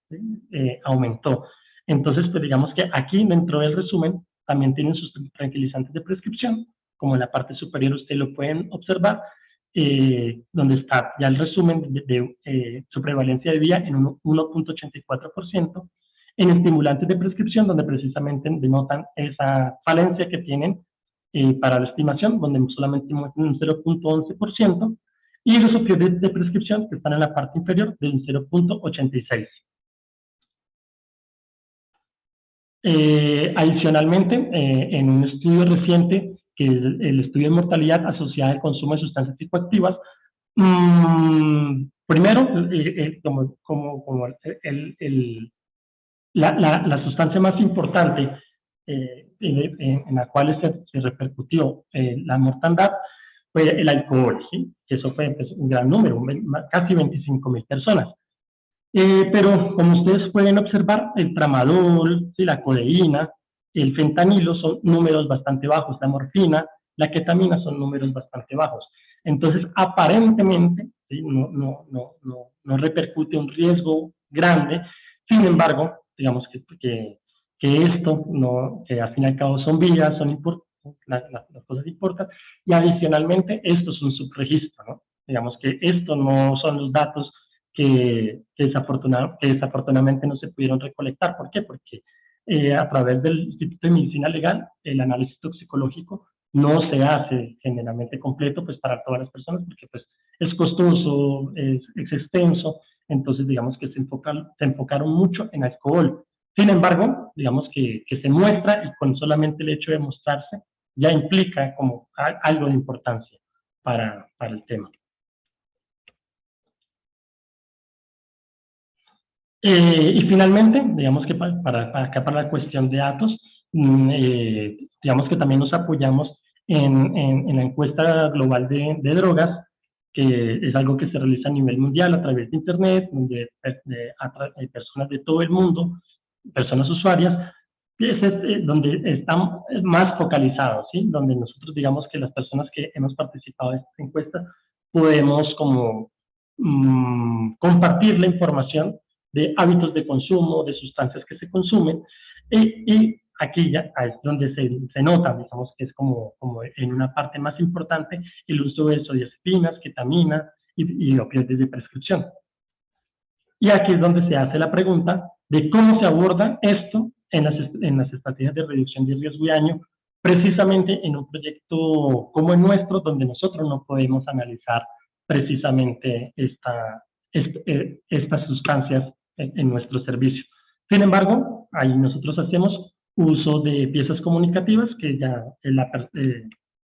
aumentó. Entonces, pues digamos que aquí dentro del resumen también tienen sus tranquilizantes de prescripción, como en la parte superior ustedes lo pueden observar, donde está ya el resumen de su prevalencia de vía en 1.84%, en estimulantes de prescripción, donde precisamente denotan esa falencia que tienen para la estimación, donde solamente muestran un 0.11%, y los opioides de prescripción, que están en la parte inferior, de un 0.86%. Adicionalmente, en un estudio reciente, que es el estudio de mortalidad asociada al consumo de sustancias psicoactivas, primero, la sustancia más importante en la cual se repercutió la mortandad fue el alcohol, ¿sí? Que eso fue pues, un gran número, casi 25.000 personas. Pero como ustedes pueden observar, el tramadol, ¿sí? La codeína, el fentanilo son números bastante bajos, la morfina, la ketamina son números bastante bajos. Entonces, aparentemente, ¿sí? no repercute un riesgo grande. Sin embargo, digamos que esto, que al fin y al cabo son vidas, son las cosas importan, y adicionalmente esto es un subregistro, ¿no? Digamos que esto no son los datos que desafortunadamente no se pudieron recolectar. ¿Por qué? Porque a través del Instituto de Medicina Legal, el análisis toxicológico no se hace generalmente completo pues, para todas las personas, porque pues, es costoso, es extenso, entonces digamos que se enfocaron mucho en alcohol. Sin embargo, digamos que se muestra y con solamente el hecho de mostrarse ya implica como algo de importancia para el tema. Y finalmente, digamos que para la cuestión de datos, digamos que también nos apoyamos en la encuesta global de drogas, que es algo que se realiza a nivel mundial a través de Internet, donde hay personas de todo el mundo, personas usuarias, donde están más focalizados, ¿sí? Donde nosotros digamos que las personas que hemos participado en esta encuesta podemos como compartir la información de hábitos de consumo, de sustancias que se consumen, y aquí ya es donde se nota, digamos que es como en una parte más importante, el uso de benzodiazepinas, ketamina y opioides de prescripción. Y aquí es donde se hace la pregunta de cómo se aborda esto en las estrategias de reducción de riesgo y daño, precisamente en un proyecto como el nuestro, donde nosotros no podemos analizar precisamente estas sustancias en nuestro servicio. Sin embargo, ahí nosotros hacemos uso de piezas comunicativas que ya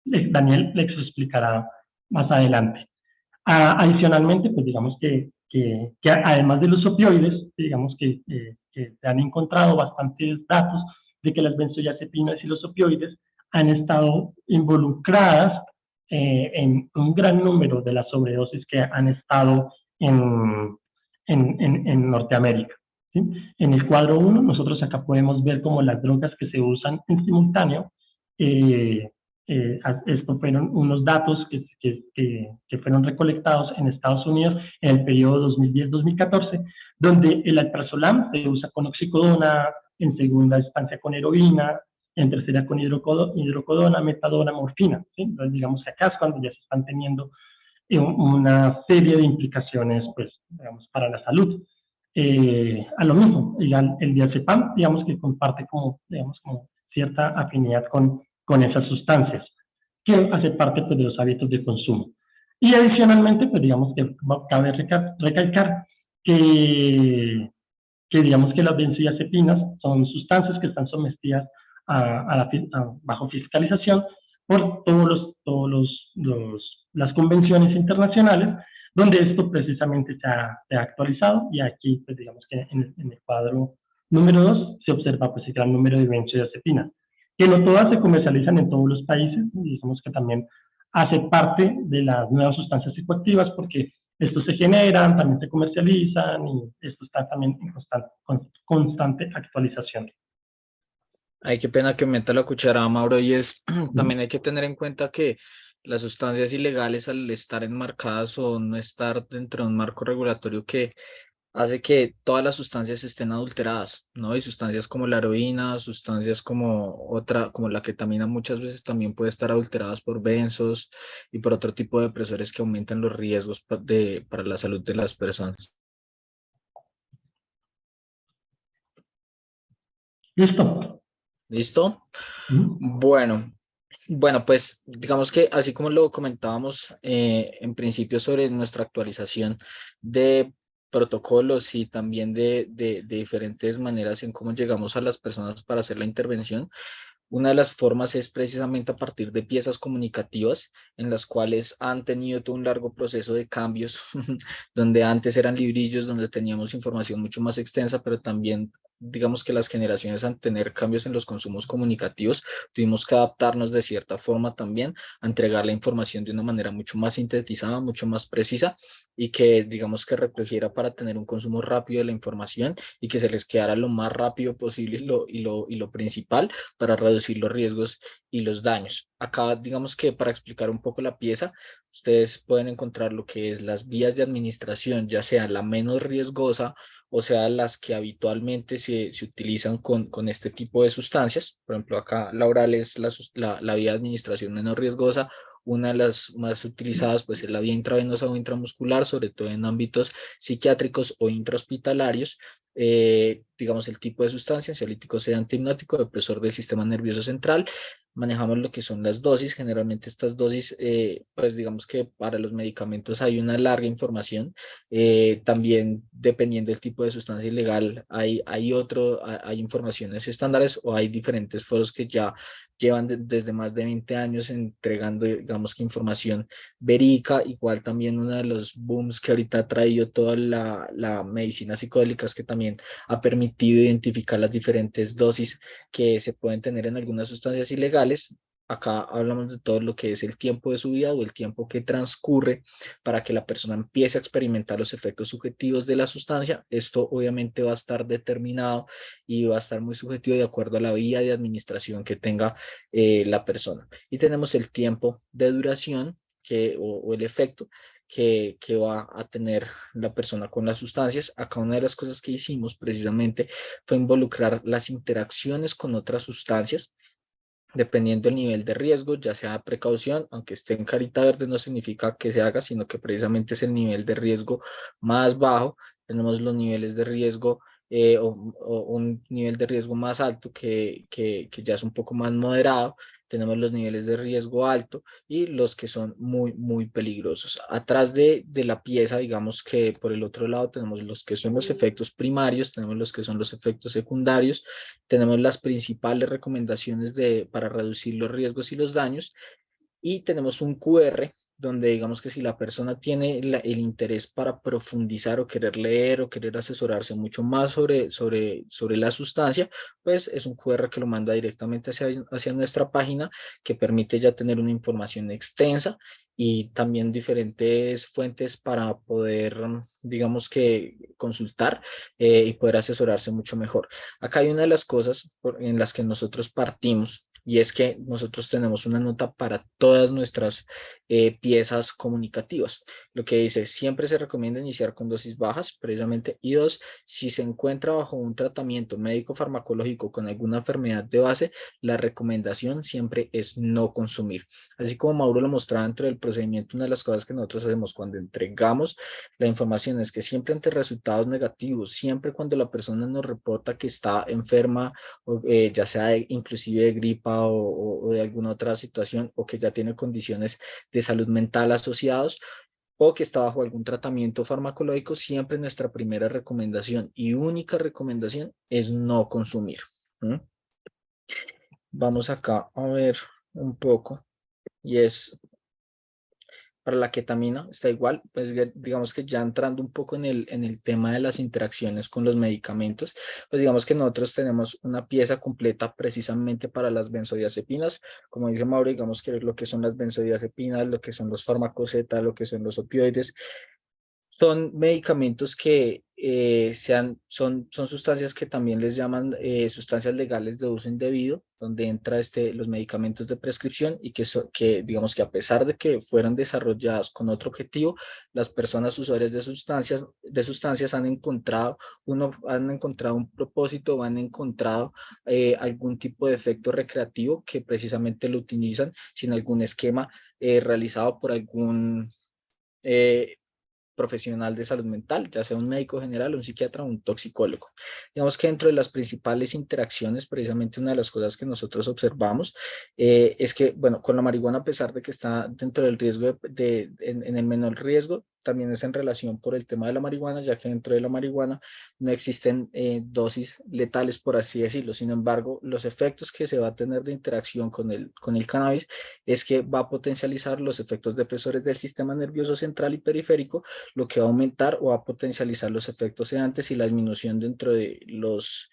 Daniel les explicará más adelante. Adicionalmente, pues digamos que además de los opioides, digamos que se han encontrado bastantes datos de que las benzodiazepinas y los opioides han estado involucradas en un gran número de las sobredosis que han estado en Norteamérica, ¿sí? En el cuadro 1, nosotros acá podemos ver como las drogas que se usan en simultáneo Estos fueron unos datos que fueron recolectados en Estados Unidos en el periodo 2010-2014, donde el alprazolam se usa con oxicodona, en segunda instancia con heroína, en tercera con hidrocodona, metadona, morfina, ¿sí? Entonces, digamos que acá es cuando ya se están teniendo una serie de implicaciones, pues, digamos, para la salud. A lo mismo, el diazepam, digamos que comparte como, digamos, como cierta afinidad con esas sustancias, que hace parte, pues, de los hábitos de consumo. Y adicionalmente, pues, digamos que cabe recalcar que digamos que las benzodiazepinas son sustancias que están sometidas bajo fiscalización por las convenciones internacionales, donde esto precisamente se ha actualizado, y aquí, pues, digamos que en el cuadro número 2 se observa, pues, el gran número de benzodiazepinas, que no todas se comercializan en todos los países, y digamos que también hace parte de las nuevas sustancias psicoactivas, porque estos se generan, también se comercializan, y esto está también en constante actualización. Ay, qué pena que meta la cuchara, Mauro, y es, Ujú. también hay que tener en cuenta que las sustancias ilegales, al estar enmarcadas o no estar dentro de un marco regulatorio que hace que todas las sustancias estén adulteradas, ¿no? Y sustancias como la heroína, sustancias como otra, como la ketamina, muchas veces también puede estar adulteradas por benzos y por otro tipo de depresores que aumentan los riesgos para la salud de las personas. Listo. ¿Listo? Ujú. Bueno, bueno, pues digamos que así como lo comentábamos en principio sobre nuestra actualización de protocolos y también de diferentes maneras en cómo llegamos a las personas para hacer la intervención, una de las formas es precisamente a partir de piezas comunicativas en las cuales han tenido todo un largo proceso de cambios, donde antes eran librillos, donde teníamos información mucho más extensa, pero también digamos que las generaciones al tener cambios en los consumos comunicativos, tuvimos que adaptarnos de cierta forma también a entregar la información de una manera mucho más sintetizada, mucho más precisa y que digamos que recogiera para tener un consumo rápido de la información y que se les quedara lo más rápido posible y lo principal para reducir los riesgos y los daños. Acá, digamos que para explicar un poco la pieza, ustedes pueden encontrar lo que es las vías de administración, ya sea la menos riesgosa o sea las que habitualmente se utilizan con este tipo de sustancias. Por ejemplo, acá la oral es la vía de administración menos riesgosa. Una de las más utilizadas pues es la vía intravenosa o intramuscular, sobre todo en ámbitos psiquiátricos o intrahospitalarios. Digamos el tipo de sustancia, ansiolítico, sedante, hipnótico, depresor del sistema nervioso central. Manejamos lo que son las dosis. Generalmente estas dosis, pues digamos que para los medicamentos hay una larga información. También dependiendo del tipo de sustancia ilegal, hay informaciones estándares o hay diferentes foros que ya llevan desde más de 20 años entregando, digamos que información verídica. Igual también uno de los booms que ahorita ha traído toda la medicina psicodélica es que también ha permitido identificar las diferentes dosis que se pueden tener en algunas sustancias ilegales. Acá hablamos de todo lo que es el tiempo de su vida o el tiempo que transcurre para que la persona empiece a experimentar los efectos subjetivos de la sustancia. Esto obviamente va a estar determinado y va a estar muy subjetivo de acuerdo a la vía de administración que tenga la persona. Y tenemos el tiempo de duración o el efecto que va a tener la persona con las sustancias. Acá una de las cosas que hicimos precisamente fue involucrar las interacciones con otras sustancias dependiendo del nivel de riesgo, ya sea precaución, aunque esté en carita verde no significa que se haga, sino que precisamente es el nivel de riesgo más bajo. Tenemos los niveles de riesgo o un nivel de riesgo más alto que ya es un poco más moderado. Tenemos los niveles de riesgo alto y los que son muy, muy peligrosos. Atrás de la pieza, digamos que por el otro lado tenemos los que son los efectos primarios, tenemos los que son los efectos secundarios, tenemos las principales recomendaciones para reducir los riesgos y los daños y tenemos un QR donde digamos que si la persona tiene el interés para profundizar o querer leer o querer asesorarse mucho más sobre la sustancia, pues es un QR que lo manda directamente hacia nuestra página que permite ya tener una información extensa y también diferentes fuentes para poder, digamos que consultar y poder asesorarse mucho mejor. Acá hay una de las cosas en las que nosotros partimos Y es que nosotros tenemos una nota para todas nuestras piezas comunicativas. Lo que dice, siempre se recomienda iniciar con dosis bajas, precisamente, y dos, si se encuentra bajo un tratamiento médico farmacológico con alguna enfermedad de base, la recomendación siempre es no consumir. Así como Mauro lo mostraba dentro del procedimiento, una de las cosas que nosotros hacemos cuando entregamos la información es que siempre ante resultados negativos, siempre cuando la persona nos reporta que está enferma, o, ya sea inclusive de gripa o de alguna otra situación, o que ya tiene condiciones de salud mental asociados, o que está bajo algún tratamiento farmacológico, siempre nuestra primera recomendación y única recomendación es no consumir. ¿Mm? Vamos acá a ver un poco, y es para la ketamina, está igual, pues digamos que ya entrando un poco en el tema de las interacciones con los medicamentos, pues digamos que nosotros tenemos una pieza completa precisamente para las benzodiazepinas, como dice Mauro, digamos que lo que son las benzodiazepinas, lo que son los fármacos Z, lo que son los opioides, son medicamentos que son sustancias que también les llaman sustancias legales de uso indebido, donde entra los medicamentos de prescripción y que digamos que a pesar de que fueron desarrollados con otro objetivo, las personas usuarias de sustancias han encontrado un propósito o han encontrado algún tipo de efecto recreativo que precisamente lo utilizan sin algún esquema realizado por algún eh, profesional de salud mental, ya sea un médico general, un psiquiatra o un toxicólogo. Digamos que dentro de las principales interacciones, precisamente una de las cosas que nosotros observamos es que, bueno, con la marihuana, a pesar de que está dentro del riesgo en el menor riesgo, también es en relación por el tema de la marihuana, ya que dentro de la marihuana no existen dosis letales, por así decirlo. Sin embargo, los efectos que se va a tener de interacción con el cannabis es que va a potencializar los efectos depresores del sistema nervioso central y periférico, lo que va a aumentar o va a potencializar los efectos sedantes y la disminución dentro de los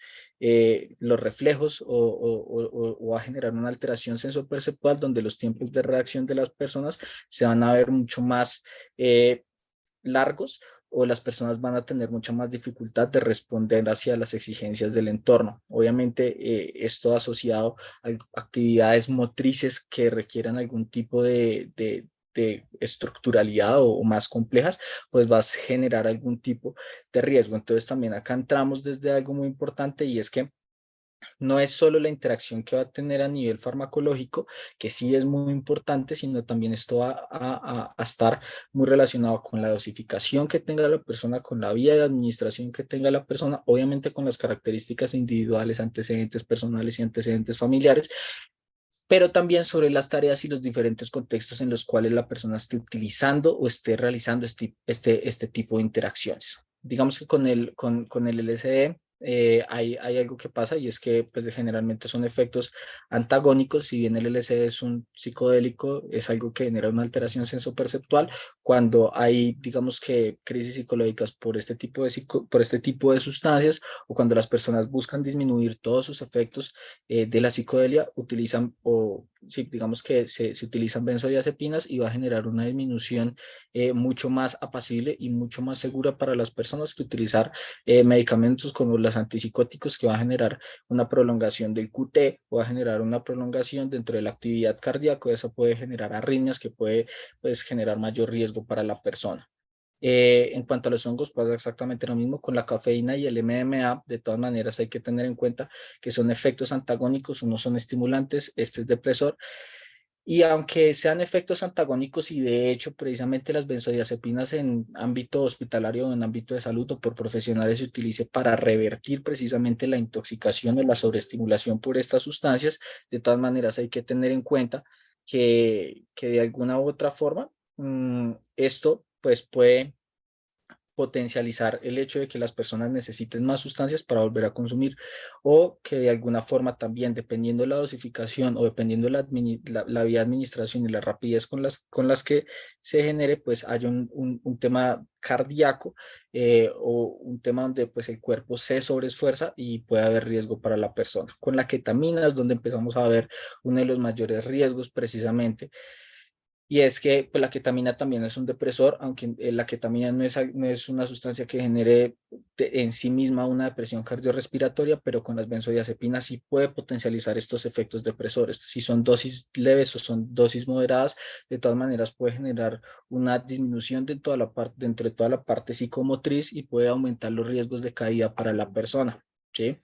reflejos o va a generar una alteración sensoperceptual donde los tiempos de reacción de las personas se van a ver mucho más largos o las personas van a tener mucha más dificultad de responder hacia las exigencias del entorno. Obviamente, esto asociado a actividades motrices que requieran algún tipo de estructuralidad o más complejas, pues vas a generar algún tipo de riesgo. Entonces también acá entramos desde algo muy importante y es que no es solo la interacción que va a tener a nivel farmacológico, que sí es muy importante, sino también esto va a estar muy relacionado con la dosificación que tenga la persona, con la vía de administración que tenga la persona, obviamente con las características individuales, antecedentes personales y antecedentes familiares, pero también sobre las tareas y los diferentes contextos en los cuales la persona esté utilizando o esté realizando este tipo de interacciones. Digamos que con el LSD hay algo que pasa y es que pues, generalmente son efectos antagónicos. Si bien el LSD es un psicodélico, es algo que genera una alteración sensoperceptual. Cuando hay, digamos que, crisis psicológicas por este tipo de sustancias o cuando las personas buscan disminuir todos sus efectos de la psicodelia, utilizan o sí, digamos que se utilizan benzodiazepinas y va a generar una disminución mucho más apacible y mucho más segura para las personas que utilizar medicamentos como los antipsicóticos, que va a generar una prolongación del QT o va a generar una prolongación dentro de la actividad cardíaca. Eso puede generar arritmias que puede pues, generar mayor riesgo para la persona. En cuanto a los hongos, pasa exactamente lo mismo con la cafeína y el MDMA. De todas maneras, hay que tener en cuenta que son efectos antagónicos, unos son estimulantes, este es depresor. Y aunque sean efectos antagónicos y de hecho precisamente las benzodiazepinas en ámbito hospitalario o en ámbito de salud o por profesionales se utilice para revertir precisamente la intoxicación o la sobreestimulación por estas sustancias, de todas maneras hay que tener en cuenta que de alguna u otra forma esto pues puede potencializar el hecho de que las personas necesiten más sustancias para volver a consumir o que de alguna forma también, dependiendo de la dosificación o dependiendo de la vía de administración y la rapidez con las que se genere, pues haya un tema cardíaco o un tema donde pues el cuerpo se sobreesfuerza y puede haber riesgo para la persona. Con la ketamina es donde empezamos a ver uno de los mayores riesgos precisamente Y es que pues, la ketamina también es un depresor, aunque la ketamina no es una sustancia que genere en sí misma una depresión cardiorrespiratoria, pero con las benzodiazepinas sí puede potencializar estos efectos depresores. Si son dosis leves o son dosis moderadas, de todas maneras puede generar una disminución de toda la parte, dentro de toda la parte psicomotriz y puede aumentar los riesgos de caída para la persona, ¿sí?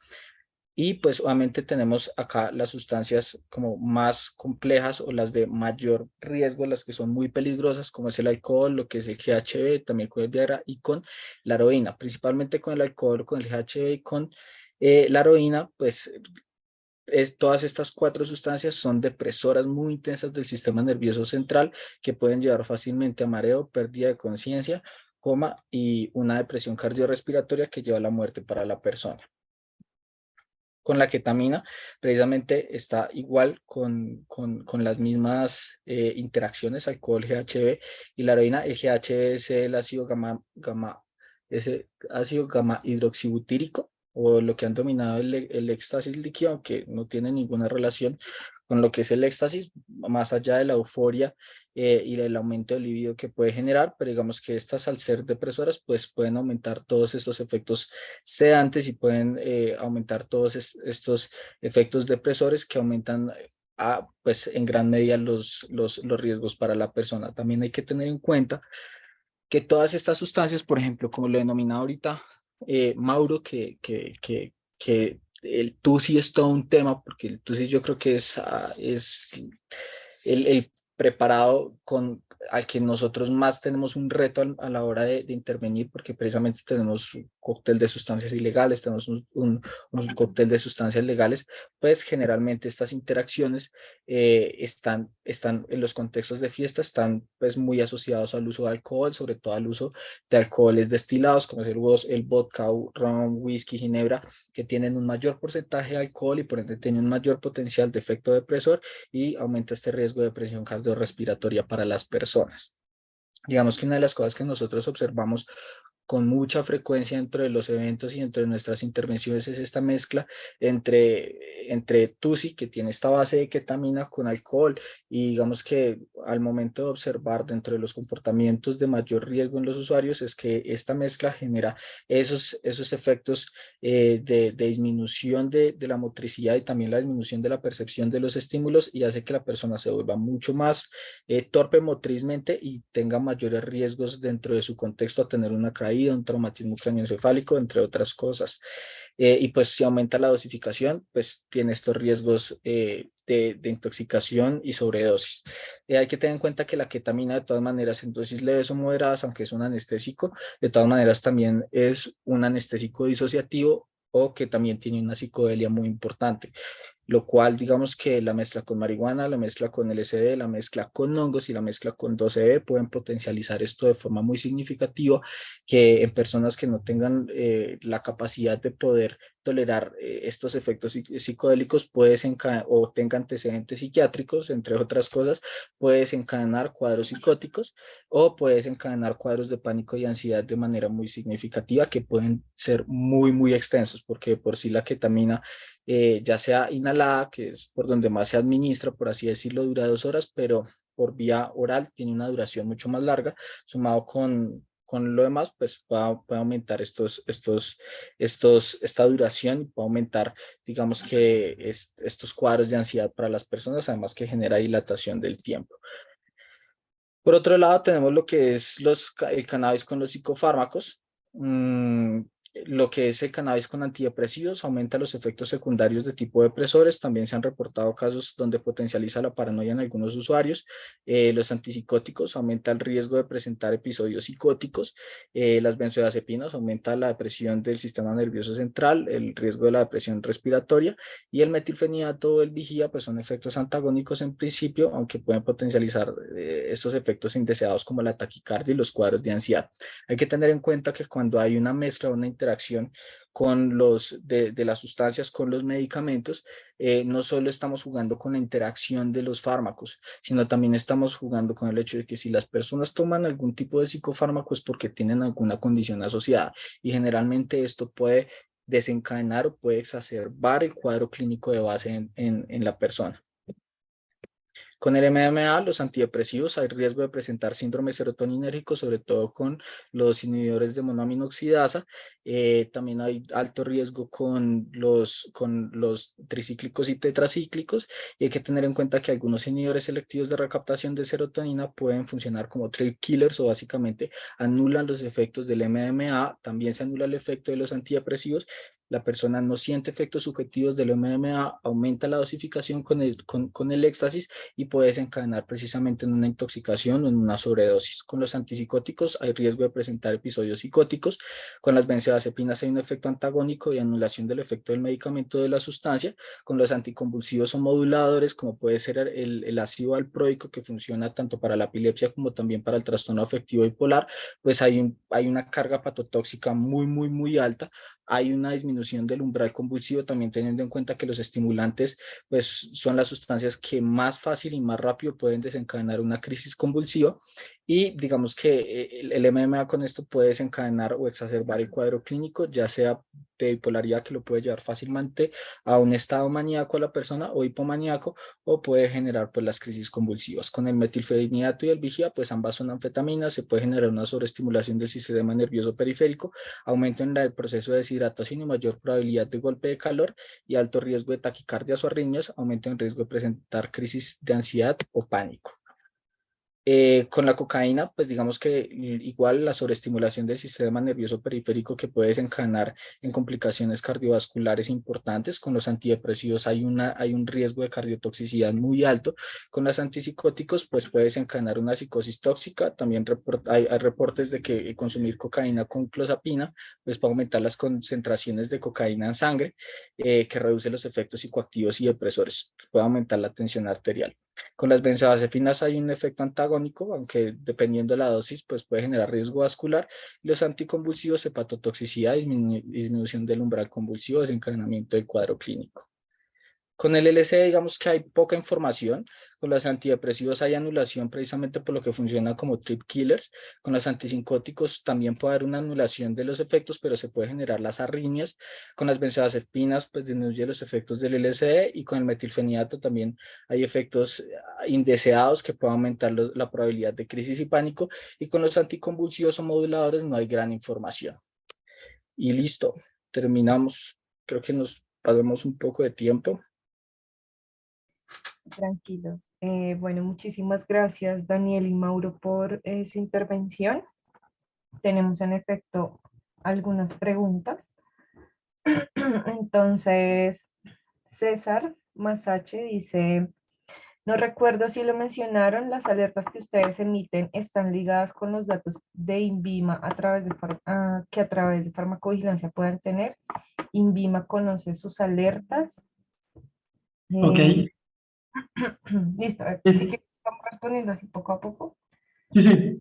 Y pues obviamente tenemos acá las sustancias como más complejas o las de mayor riesgo, las que son muy peligrosas, como es el alcohol, lo que es el GHB, también con el Viagra y con la heroína. Principalmente con el alcohol, con el GHB y con la heroína, pues todas estas cuatro sustancias son depresoras muy intensas del sistema nervioso central que pueden llevar fácilmente a mareo, pérdida de conciencia, coma y una depresión cardiorrespiratoria que lleva a la muerte para la persona. Con la ketamina, precisamente está igual con las mismas interacciones, alcohol, GHB y la heroína. El GHB es el ácido ese ácido gamma hidroxibutírico, o lo que han dominado el éxtasis líquido, aunque no tiene ninguna relación con lo que es el éxtasis, más allá de la euforia y el aumento del libido que puede generar, pero digamos que estas al ser depresoras, pues pueden aumentar todos estos efectos sedantes y pueden aumentar todos estos efectos depresores que aumentan pues en gran medida los riesgos para la persona. También hay que tener en cuenta que todas estas sustancias, por ejemplo, como lo denominaba ahorita Mauro, que el TUSI es todo un tema, porque el TUSI yo creo que es el preparado al que nosotros más tenemos un reto a la hora de intervenir, porque precisamente tenemos un cóctel de sustancias ilegales, tenemos un cóctel de sustancias legales, pues generalmente estas interacciones están en los contextos de fiesta, están pues muy asociados al uso de alcohol, sobre todo al uso de alcoholes destilados, como es el vodka, ron, whisky, ginebra, que tienen un mayor porcentaje de alcohol y por ende tienen un mayor potencial de efecto depresor y aumenta este riesgo de presión cardiorrespiratoria para las personas. Digamos que una de las cosas que nosotros observamos con mucha frecuencia dentro de los eventos y dentro de nuestras intervenciones es esta mezcla entre TUSI, que tiene esta base de ketamina con alcohol, y digamos que al momento de observar dentro de los comportamientos de mayor riesgo en los usuarios es que esta mezcla genera esos efectos de disminución de la motricidad y también la disminución de la percepción de los estímulos y hace que la persona se vuelva mucho más torpe motrizmente y tenga mayores riesgos dentro de su contexto a tener una caída, un traumatismo craneoencefálico, entre otras cosas. Y pues si aumenta la dosificación, pues tiene estos riesgos de intoxicación y sobredosis. Hay que tener en cuenta que la ketamina de todas maneras en dosis leves o moderadas, aunque es un anestésico, de todas maneras también es un anestésico disociativo o que también tiene una psicodelia muy importante, lo cual digamos que la mezcla con marihuana, la mezcla con LSD, la mezcla con hongos y la mezcla con 2CB pueden potencializar esto de forma muy significativa, que en personas que no tengan la capacidad de poder tolerar estos efectos psicodélicos o tengan antecedentes psiquiátricos, entre otras cosas, puede desencadenar cuadros psicóticos o puede desencadenar cuadros de pánico y ansiedad de manera muy significativa que pueden ser muy extensos, porque por sí la ketamina ya sea inhalada, que es por donde más se administra, por así decirlo, dura 2 horas, pero por vía oral tiene una duración mucho más larga, sumado con lo demás, pues puede aumentar esta duración y puede aumentar, digamos que estos cuadros de ansiedad para las personas, además que genera dilatación del tiempo. Por otro lado, tenemos lo que es el cannabis con los psicofármacos. Lo que es el cannabis con antidepresivos aumenta los efectos secundarios de tipo depresores. También se han reportado casos donde potencializa la paranoia en algunos usuarios. Los antipsicóticos aumenta el riesgo de presentar episodios psicóticos. Las benzodiazepinas aumenta la depresión del sistema nervioso central, el riesgo de la depresión respiratoria, y el metilfenidato o el vigía, pues son efectos antagónicos en principio, aunque pueden potencializar estos efectos indeseados como la taquicardia y los cuadros de ansiedad. Hay que tener en cuenta que cuando hay una mezcla, una interacción de las sustancias con los medicamentos, no solo estamos jugando con la interacción de los fármacos, sino también estamos jugando con el hecho de que si las personas toman algún tipo de psicofármaco es porque tienen alguna condición asociada, y generalmente esto puede desencadenar o puede exacerbar el cuadro clínico de base en la persona. Con el MDMA, los antidepresivos, hay riesgo de presentar síndrome serotoninérgico, sobre todo con los inhibidores de monoaminoxidasa. También hay alto riesgo con los tricíclicos y tetracíclicos, y hay que tener en cuenta que algunos inhibidores selectivos de recaptación de serotonina pueden funcionar como trip killers, o básicamente anulan los efectos del MDMA. También se anula el efecto de los antidepresivos. La persona no siente efectos subjetivos del MDMA, aumenta la dosificación con el éxtasis y puede desencadenar precisamente en una intoxicación o en una sobredosis. Con los antipsicóticos hay riesgo de presentar episodios psicóticos. Con las benzodiazepinas hay un efecto antagónico y anulación del efecto del medicamento de la sustancia. Con los anticonvulsivos o moduladores, como puede ser el ácido valproico, que funciona tanto para la epilepsia como también para el trastorno afectivo bipolar, pues hay una carga patotóxica muy alta. Hay una disminución del umbral convulsivo, también teniendo en cuenta que los estimulantes pues son las sustancias que más fácil y más rápido pueden desencadenar una crisis convulsiva, y digamos que el MDMA con esto puede desencadenar o exacerbar el cuadro clínico, ya sea de bipolaridad, que lo puede llevar fácilmente a un estado maníaco a la persona o hipomaníaco, o puede generar pues las crisis convulsivas. Con el metilfenidato y el vigía, pues ambas son anfetaminas, se puede generar una sobreestimulación del sistema nervioso periférico, aumento en el proceso de deshidratación y mayor probabilidad de golpe de calor, y alto riesgo de taquicardias o arritmias, aumento en riesgo de presentar crisis de ansiedad o pánico. Con la cocaína, pues digamos que igual la sobreestimulación del sistema nervioso periférico, que puede desencadenar en complicaciones cardiovasculares importantes. Con los antidepresivos hay un riesgo de cardiotoxicidad muy alto. Con los antipsicóticos, pues puede desencadenar una psicosis tóxica. También hay reportes de que consumir cocaína con clozapina pues puede aumentar las concentraciones de cocaína en sangre, que reduce los efectos psicoactivos y depresores, puede aumentar la tensión arterial. Con las benzodiazepinas hay un efecto antagónico, aunque dependiendo de la dosis, pues puede generar riesgo vascular. Los anticonvulsivos, hepatotoxicidad, disminución del umbral convulsivo, desencadenamiento del cuadro clínico. Con el LSD digamos que hay poca información. Con los antidepresivos hay anulación precisamente por lo que funciona como trip killers. Con los antipsicóticos también puede haber una anulación de los efectos, pero se puede generar las arritmias. Con las benzodiazepinas pues disminuye los efectos del LSD, y con el metilfenidato también hay efectos indeseados que pueden aumentar la probabilidad de crisis y pánico. Y con los anticonvulsivos o moduladores no hay gran información. Y listo, terminamos. Creo que nos pasamos un poco de tiempo. Tranquilos. Bueno, muchísimas gracias, Daniel y Mauro, por su intervención. Tenemos en efecto algunas preguntas. Entonces, César Masache dice, no recuerdo si lo mencionaron, las alertas que ustedes emiten están ligadas con los datos de INVIMA que a través de farmacovigilancia puedan tener. INVIMA conoce sus alertas. Ok. Listo, así Sí, que vamos respondiendo así poco a poco. sí.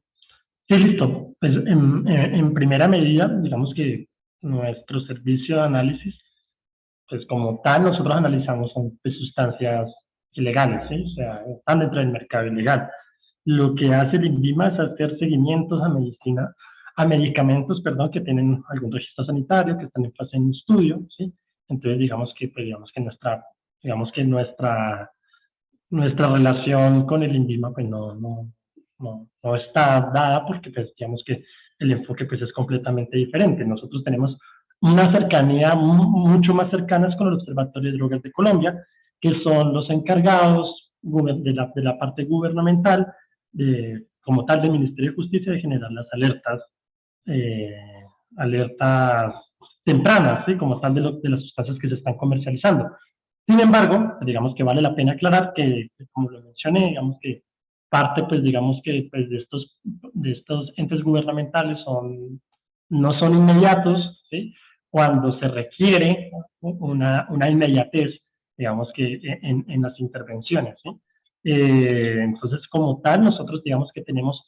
Sí, listo. Pues en primera medida, digamos que nuestro servicio de análisis, pues como tal, nosotros analizamos son, pues, sustancias ilegales, ¿sí? O sea, están dentro del mercado ilegal. Lo que hace el INVIMA es hacer seguimientos a medicamentos, perdón, que tienen algún registro sanitario, que están en fase de estudio, ¿sí? Entonces, pues, digamos que nuestra relación con el INVIMA pues no está dada, porque pues, digamos que el enfoque pues, es completamente diferente. Nosotros tenemos una cercanía mucho más cercana con el Observatorio de Drogas de Colombia, que son los encargados de la parte gubernamental, como tal del Ministerio de Justicia, de generar las eh, alertas tempranas, ¿sí? Como tal de las sustancias que se están comercializando. Sin embargo, digamos que vale la pena aclarar que, como lo mencioné, digamos que parte, pues digamos que pues, de estos entes gubernamentales no son inmediatos, ¿sí? Cuando se requiere una inmediatez, digamos que en las intervenciones, ¿sí? Entonces, como tal, nosotros digamos que tenemos,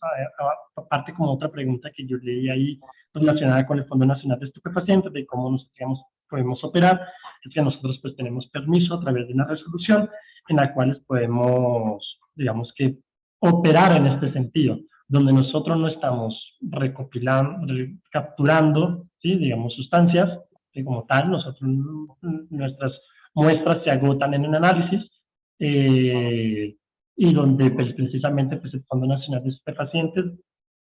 aparte como otra pregunta que yo leí ahí relacionada con el Fondo Nacional de Estupefacientes, de cómo nosotros digamos, podemos operar, es que nosotros pues tenemos permiso a través de una resolución en la cual podemos, digamos que, operar en este sentido, donde nosotros no estamos capturando, ¿sí? Digamos, sustancias, que como tal, nuestras muestras se agotan en un análisis, y donde pues, precisamente pues, el Fondo Nacional de Estupefacientes,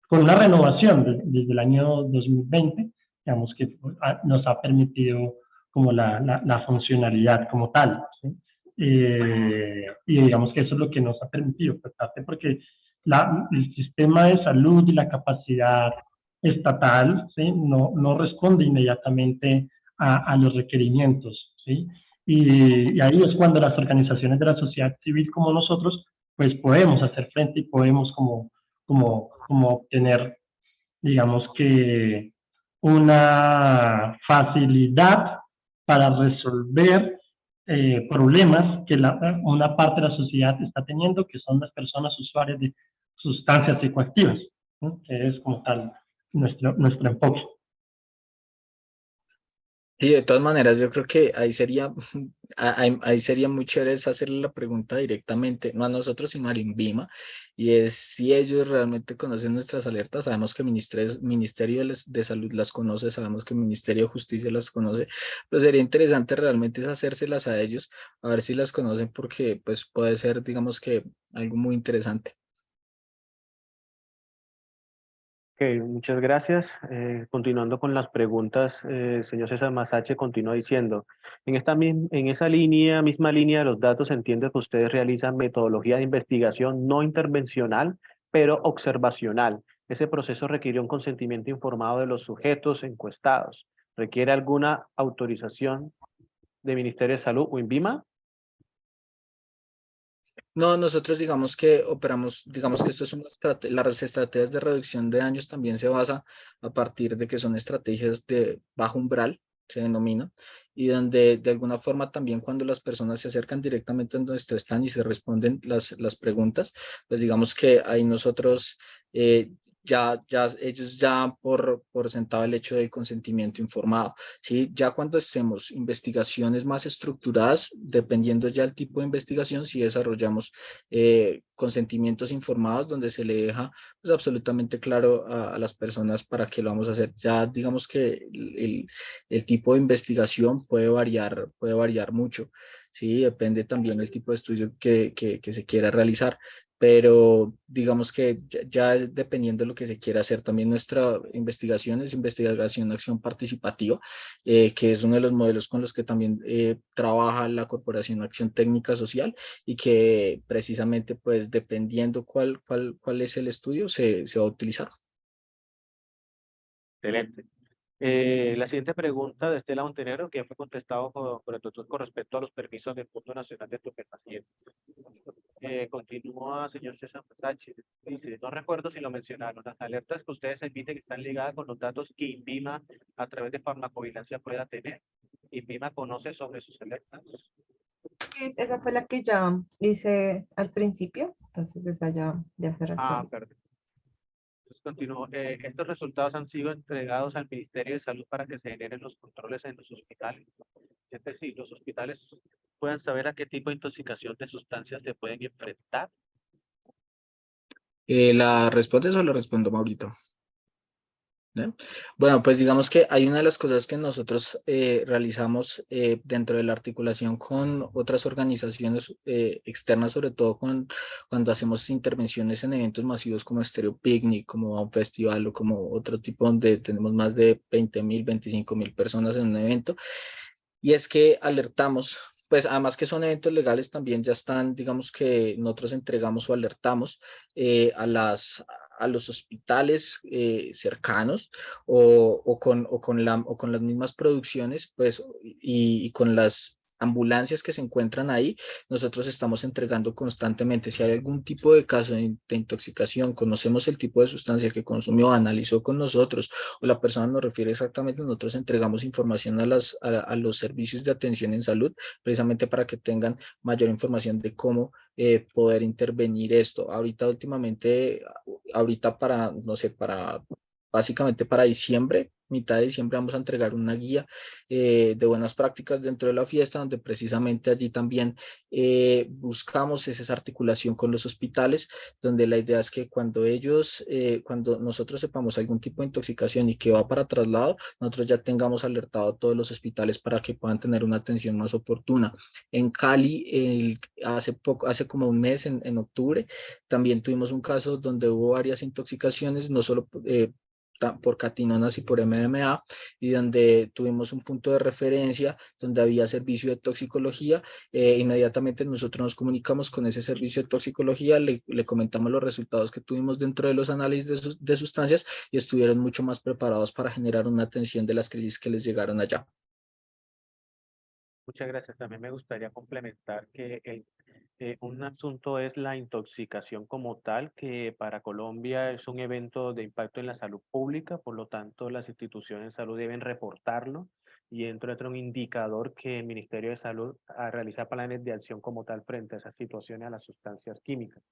con una renovación desde el año 2020, digamos que nos ha permitido como la funcionalidad como tal, ¿sí? Y digamos que eso es lo que nos ha permitido, pues, parte porque el sistema de salud y la capacidad estatal, ¿sí? No responde inmediatamente a los requerimientos, ¿sí? Y ahí es cuando las organizaciones de la sociedad civil como nosotros, pues podemos hacer frente y podemos como obtener, digamos que, una facilidad para resolver problemas que una parte de la sociedad está teniendo, que son las personas usuarias de sustancias psicoactivas, ¿no? Que es como tal nuestro enfoque. Y de todas maneras, yo creo que ahí sería, ahí sería muy chévere es hacerle la pregunta directamente, no a nosotros, sino al INVIMA, y es si ellos realmente conocen nuestras alertas. Sabemos que Ministerio de Salud las conoce, sabemos que el Ministerio de Justicia las conoce, pero sería interesante realmente es hacérselas a ellos, a ver si las conocen, porque pues puede ser, digamos que, algo muy interesante. Ok, muchas gracias. Continuando con las preguntas, señor César Masache continúa diciendo, en esa misma línea de los datos, entiendo que ustedes realizan metodología de investigación no intervencional, pero observacional. Ese proceso requiere un consentimiento informado de los sujetos encuestados. ¿Requiere alguna autorización de Ministerio de Salud o INVIMA? No, nosotros digamos que operamos, digamos que esto es las estrategias de reducción de daños también se basa a partir de que son estrategias de bajo umbral, se denominan, y donde de alguna forma también cuando las personas se acercan directamente a donde están y se responden las preguntas, pues digamos que ahí nosotros ellos ya por sentado el hecho del consentimiento informado, ¿sí? Ya cuando estemos investigaciones más estructuradas, dependiendo ya el tipo de investigación, si desarrollamos consentimientos informados donde se le deja pues, absolutamente claro a las personas para qué lo vamos a hacer. Ya digamos que el tipo de investigación puede variar mucho, ¿sí? Depende también del tipo de estudio que se quiera realizar, pero digamos que ya es dependiendo de lo que se quiera hacer. También nuestra investigación es investigación acción participativa, que es uno de los modelos con los que también trabaja la Corporación Acción Técnica Social y que precisamente pues dependiendo cuál es el estudio se va a utilizar. Excelente. La siguiente pregunta de Estela Montenegro, que ya fue contestado por el doctor con respecto a los permisos del Fondo Nacional de Estupefacientes. Continúa, señor César Masache. Dice, no recuerdo si lo mencionaron, las alertas que ustedes emiten están ligadas con los datos que INVIMA a través de farmacovigilancia pueda tener. ¿INVIMA conoce sobre sus alertas? Esa fue la que ya hice al principio, entonces esa ya se responde. Perdón. Entonces continúo. Estos resultados han sido entregados al Ministerio de Salud para que se generen los controles en los hospitales. Es decir, los hospitales puedan saber a qué tipo de intoxicación de sustancias se pueden enfrentar. ¿La respondes o la respondo, Maurito? ¿Eh? Bueno, pues digamos que hay una de las cosas que nosotros realizamos dentro de la articulación con otras organizaciones externas, sobre todo cuando hacemos intervenciones en eventos masivos como Stereo Picnic, como un festival o como otro tipo donde tenemos más de 20.000, 25.000 personas en un evento. Y es que alertamos, pues además que son eventos legales, también ya están, digamos que nosotros entregamos o alertamos a los hospitales cercanos o con las mismas producciones, pues, y con las ambulancias que se encuentran ahí, nosotros estamos entregando constantemente. Si hay algún tipo de caso de intoxicación, conocemos el tipo de sustancia que consumió, analizó con nosotros, o la persona nos refiere exactamente, nosotros entregamos información a los servicios de atención en salud, precisamente para que tengan mayor información de cómo poder intervenir esto. Ahorita últimamente, ahorita para, no sé, básicamente para diciembre, mitad de diciembre, vamos a entregar una guía de buenas prácticas dentro de la fiesta, donde precisamente allí también buscamos esa articulación con los hospitales, donde la idea es que cuando nosotros sepamos algún tipo de intoxicación y que va para traslado, nosotros ya tengamos alertado a todos los hospitales para que puedan tener una atención más oportuna. En Cali, hace como un mes, en octubre, también tuvimos un caso donde hubo varias intoxicaciones, no solo por catinonas y por MDMA, y donde tuvimos un punto de referencia donde había servicio de toxicología. Inmediatamente nosotros nos comunicamos con ese servicio de toxicología, le comentamos los resultados que tuvimos dentro de los análisis de sustancias, y estuvieron mucho más preparados para generar una atención de las crisis que les llegaron allá. Muchas gracias. También me gustaría complementar que un asunto es la intoxicación como tal, que para Colombia es un evento de impacto en la salud pública, por lo tanto las instituciones de salud deben reportarlo, y entra un indicador que el Ministerio de Salud realiza planes de acción como tal frente a esas situaciones, a las sustancias químicas.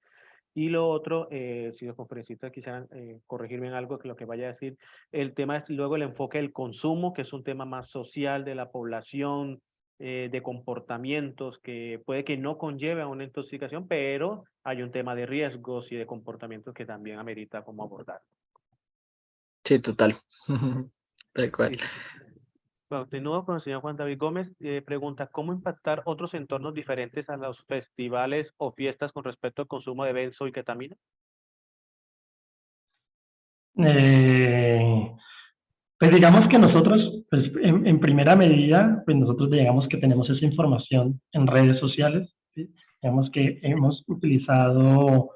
Y lo otro, si los conferencistas quisieran corregirme en algo que lo que vaya a decir, el tema es luego el enfoque del consumo, que es un tema más social de la población, de comportamientos que puede que no conlleve a una intoxicación, pero hay un tema de riesgos y de comportamientos que también amerita como abordar. Sí, total. Tal cual. Sí. Continúo con el señor Juan David Gómez. Pregunta, ¿cómo impactar otros entornos diferentes a los festivales o fiestas con respecto al consumo de benzo y ketamina? Pues digamos que nosotros, pues en primera medida, pues nosotros digamos que tenemos esa información en redes sociales, ¿sí? Digamos que hemos utilizado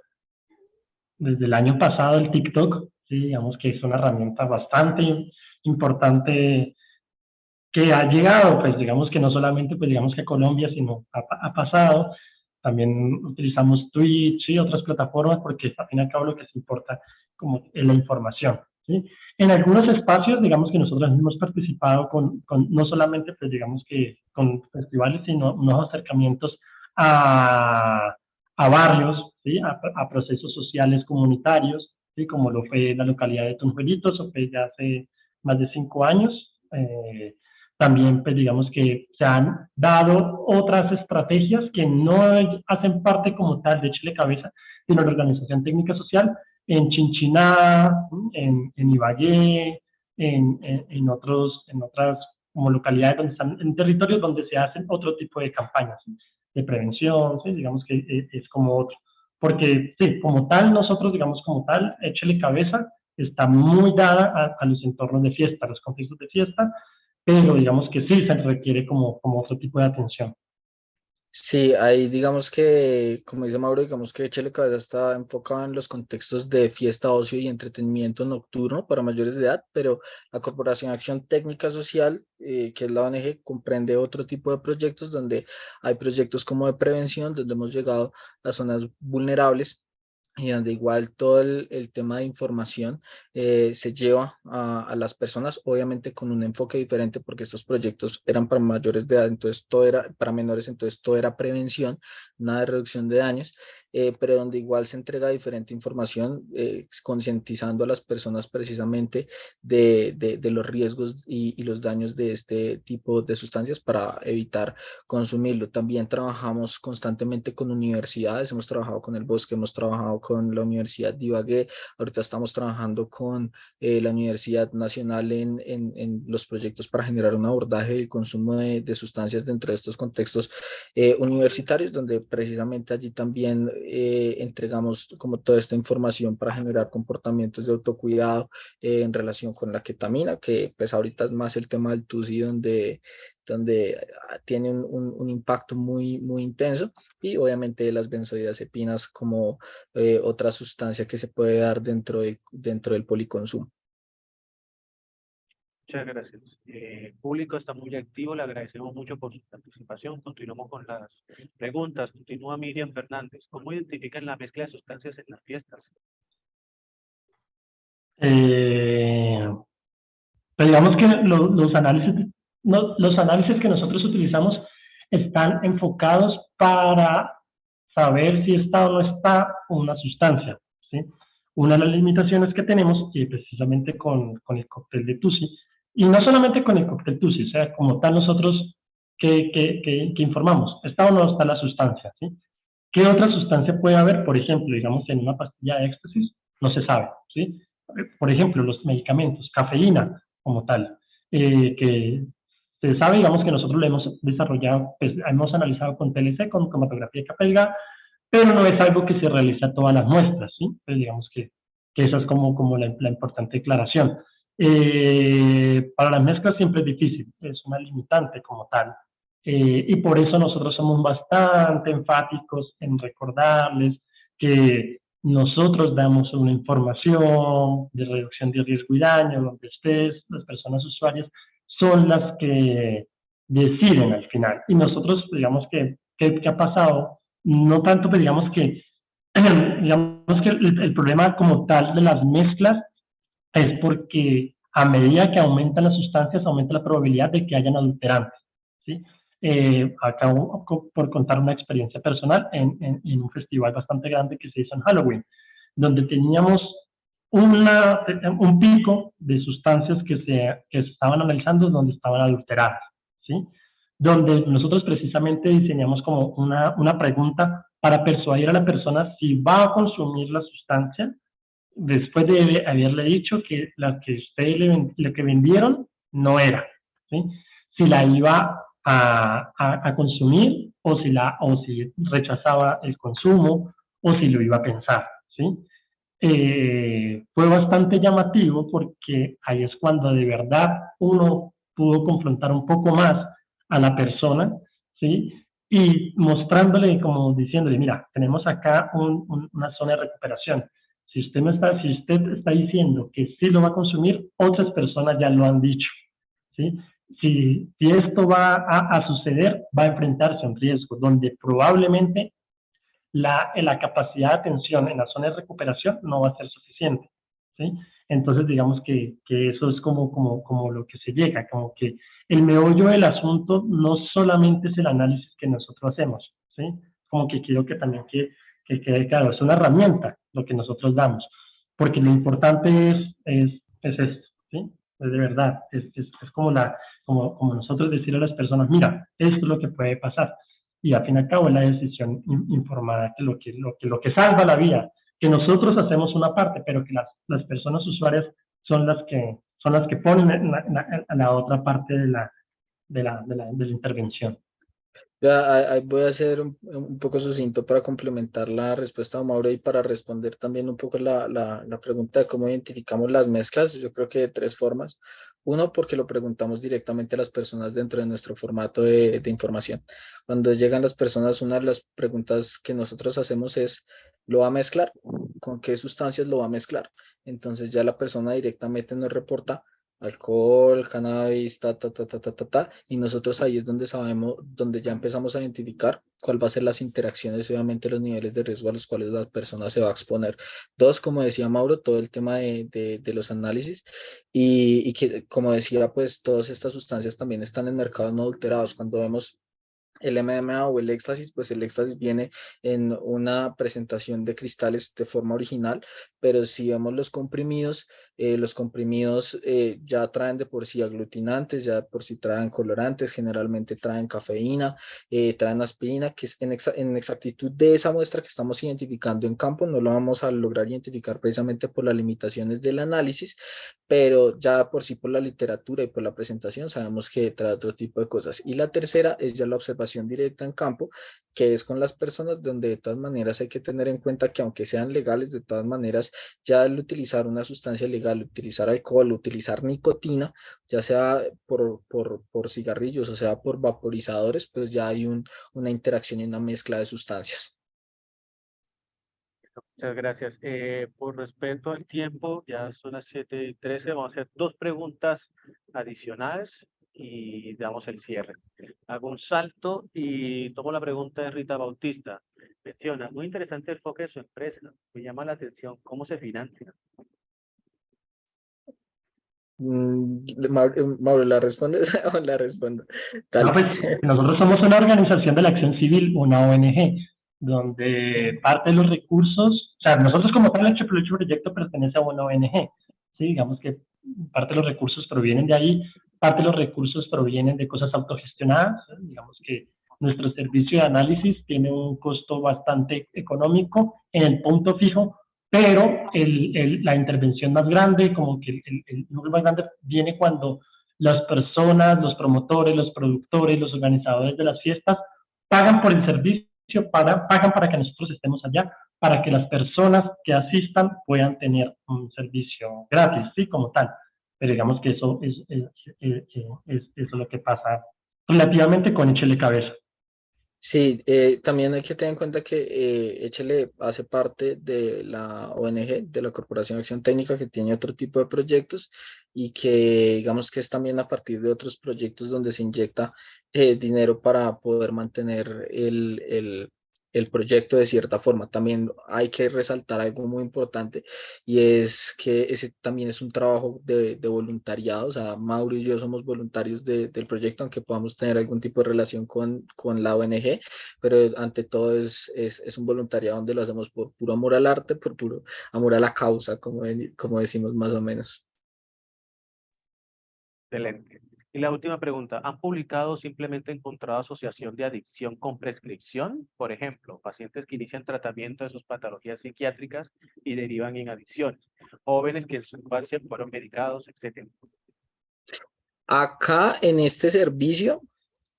desde el año pasado el TikTok, ¿sí? Digamos que es una herramienta bastante importante que ha llegado, pues digamos que no solamente, pues digamos que a Colombia, sino ha pasado. También utilizamos Twitch y otras plataformas porque al fin y al cabo lo que se importa como es la información, ¿sí? En algunos espacios, digamos que nosotros hemos participado no solamente, pues digamos que con festivales, sino unos acercamientos a barrios, ¿sí? A procesos sociales comunitarios, ¿sí? Como lo fue la localidad de Tunjuelitos, eso fue ya hace más de 5 años. También, pues digamos que se han dado otras estrategias que no hacen parte como tal de Chile Cabeza, sino la Organización Técnica Social, en Chinchiná, en Ibagué, en otras como localidades donde están, en territorios donde se hacen otro tipo de campañas de prevención, ¿sí? Digamos que es como otro. Porque, sí, como tal, nosotros, digamos, como tal, Échele Cabeza está muy dada a los entornos de fiesta, a los contextos de fiesta, pero digamos que sí se requiere como otro tipo de atención. Sí, ahí digamos que, como dice Mauro, digamos que Échale Cabeza está enfocado en los contextos de fiesta, ocio y entretenimiento nocturno para mayores de edad, pero la Corporación Acción Técnica Social, que es la ONG, comprende otro tipo de proyectos donde hay proyectos como de prevención, donde hemos llegado a zonas vulnerables, y donde igual todo el tema de información se lleva a las personas, obviamente con un enfoque diferente, porque estos proyectos eran para mayores de edad, entonces todo era para menores, entonces todo era prevención, nada de reducción de daños, pero donde igual se entrega diferente información, concientizando a las personas precisamente de los riesgos y los daños de este tipo de sustancias para evitar consumirlo. También trabajamos constantemente con universidades, hemos trabajado con el Bosque, hemos trabajado con la Universidad de Ibagué, ahorita estamos trabajando con la Universidad Nacional en los proyectos para generar un abordaje del consumo de sustancias dentro de estos contextos universitarios, donde precisamente allí también entregamos como toda esta información para generar comportamientos de autocuidado en relación con la ketamina, que pues ahorita es más el tema del TUSI, donde tiene un impacto muy intenso, y obviamente las benzodiazepinas como otra sustancia que se puede dar dentro del policonsumo. Muchas gracias. El público está muy activo, le agradecemos mucho por su participación. Continuamos con las preguntas. Continúa Miriam Fernández. ¿Cómo identifican la mezcla de sustancias en las fiestas? Pues digamos que los análisis que nosotros utilizamos están enfocados para saber si está o no está una sustancia, ¿sí? Una de las limitaciones que tenemos, y precisamente con el cóctel de Tusi, y no solamente con el cóctel Tusi, o sea, como tal nosotros que informamos, ¿está o no está la sustancia? ¿Sí? ¿Qué otra sustancia puede haber? Por ejemplo, digamos, en una pastilla de éxtasis, no se sabe, ¿sí? Por ejemplo, los medicamentos, cafeína como tal, que se sabe, digamos, que nosotros lo hemos desarrollado, pues, hemos analizado con TLC, con cromatografía Kapelga, pero no es algo que se realiza a todas las muestras, ¿sí? Pues digamos que esa es como la importante aclaración. Para las mezclas siempre es difícil, es una limitante como tal. Y por eso nosotros somos bastante enfáticos en recordarles que nosotros damos una información de reducción de riesgo y daño, donde ustedes, las personas usuarias, son las que deciden al final. Y nosotros, digamos que ha pasado, no tanto, pero digamos que, digamos que el problema como tal de las mezclas es porque a medida que aumentan las sustancias, aumenta la probabilidad de que hayan adulterantes, ¿sí? Acabo por contar una experiencia personal en un festival bastante grande que se hizo en Halloween, donde teníamos un pico de sustancias que se estaban analizando donde estaban adulteradas, ¿sí? Donde nosotros precisamente diseñamos como una pregunta para persuadir a la persona si va a consumir la sustancia después de haberle dicho que la que ustedes le que vendieron no era, ¿sí? Si la iba a consumir o si rechazaba el consumo o si lo iba a pensar, ¿sí? Fue bastante llamativo porque ahí es cuando de verdad uno pudo confrontar un poco más a la persona, ¿sí? Y mostrándole, como diciéndole, mira, tenemos acá una zona de recuperación. Si usted está diciendo que sí lo va a consumir, otras personas ya lo han dicho, ¿sí? Si esto va a suceder, va a enfrentarse a un riesgo donde probablemente la capacidad de atención en la zona de recuperación no va a ser suficiente, ¿sí? Entonces, digamos que eso es como lo que se llega, como que el meollo del asunto no solamente es el análisis que nosotros hacemos, ¿sí? Como que quiero que también que quede claro, es una herramienta lo que nosotros damos, porque lo importante es esto, ¿sí? Es de verdad, es como nosotros decirle a las personas, mira, esto es lo que puede pasar, y al fin y al cabo es la decisión informada que lo que salva la vida, que nosotros hacemos una parte, pero que las personas usuarias son las que ponen la otra parte de la intervención. Ya, ahí voy a ser un poco sucinto para complementar la respuesta de Mauro y para responder también un poco la pregunta de cómo identificamos las mezclas. Yo creo que de tres formas. Uno, porque lo preguntamos directamente a las personas dentro de nuestro formato de información. Cuando llegan las personas, una de las preguntas que nosotros hacemos es, ¿lo va a mezclar? ¿Con qué sustancias lo va a mezclar? Entonces ya la persona directamente nos reporta alcohol, cannabis, y nosotros ahí es donde sabemos, donde ya empezamos a identificar cuál va a ser las interacciones, obviamente los niveles de riesgo a los cuales la persona se va a exponer. Dos, como decía Mauro, todo el tema de los análisis y que, como decía, pues todas estas sustancias también están en mercados no adulterados. Cuando vemos el MDMA o el éxtasis, pues el éxtasis viene en una presentación de cristales de forma original, pero si vemos los comprimidos ya traen de por sí aglutinantes, ya por sí traen colorantes, generalmente traen cafeína, traen aspirina, que es en exactitud de esa muestra que estamos identificando en campo, no lo vamos a lograr identificar precisamente por las limitaciones del análisis, pero ya por sí por la literatura y por la presentación sabemos que trae otro tipo de cosas. Y la tercera es ya la observación directa en campo, que es con las personas donde de todas maneras hay que tener en cuenta que aunque sean legales, de todas maneras ya el utilizar una sustancia legal, utilizar alcohol, utilizar nicotina, ya sea por cigarrillos o sea por vaporizadores, pues ya hay una interacción y una mezcla de sustancias. Muchas gracias. Por respeto al tiempo, ya son las 7:13, vamos a hacer dos preguntas adicionales y damos el cierre. Hago un salto y tomo la pregunta de Rita Bautista. Menciona, muy interesante el enfoque de su empresa. Me llama la atención cómo se financia. Mauro, ¿la respondes o la respondo? No, Dale. pues, nosotros somos una organización de la acción civil, una ONG. donde parte de los recursos, o sea, nosotros como tal, el proyecto pertenece a una ONG, ¿sí? Digamos que parte de los recursos provienen de ahí, parte de los recursos provienen de cosas autogestionadas, ¿sí? Digamos que nuestro servicio de análisis tiene un costo bastante económico en el punto fijo, pero la intervención más grande, como que el número más grande viene cuando las personas, los promotores, los productores, los organizadores de las fiestas pagan por el servicio, pagan para que nosotros estemos allá, para que las personas que asistan puedan tener un servicio gratis, ¿sí? Como tal. Pero digamos que eso es lo que pasa relativamente con Échele Cabeza. Sí, también hay que tener en cuenta que Échele hace parte de la ONG, de la Corporación de Acción Técnica, que tiene otro tipo de proyectos y que digamos que es también a partir de otros proyectos donde se inyecta dinero para poder mantener el proyecto de cierta forma. También hay que resaltar algo muy importante y es que ese también es un trabajo de voluntariado. O sea, Mauro y yo somos voluntarios del proyecto, aunque podamos tener algún tipo de relación con la ONG, pero ante todo es un voluntariado donde lo hacemos por puro amor al arte, por puro amor a la causa, como decimos más o menos. Excelente. Y la última pregunta, ¿han publicado o simplemente encontrado asociación de adicción con prescripción? Por ejemplo, pacientes que inician tratamiento de sus patologías psiquiátricas y derivan en adicciones, jóvenes que en su infancia fueron medicados, etcétera. Acá en este servicio,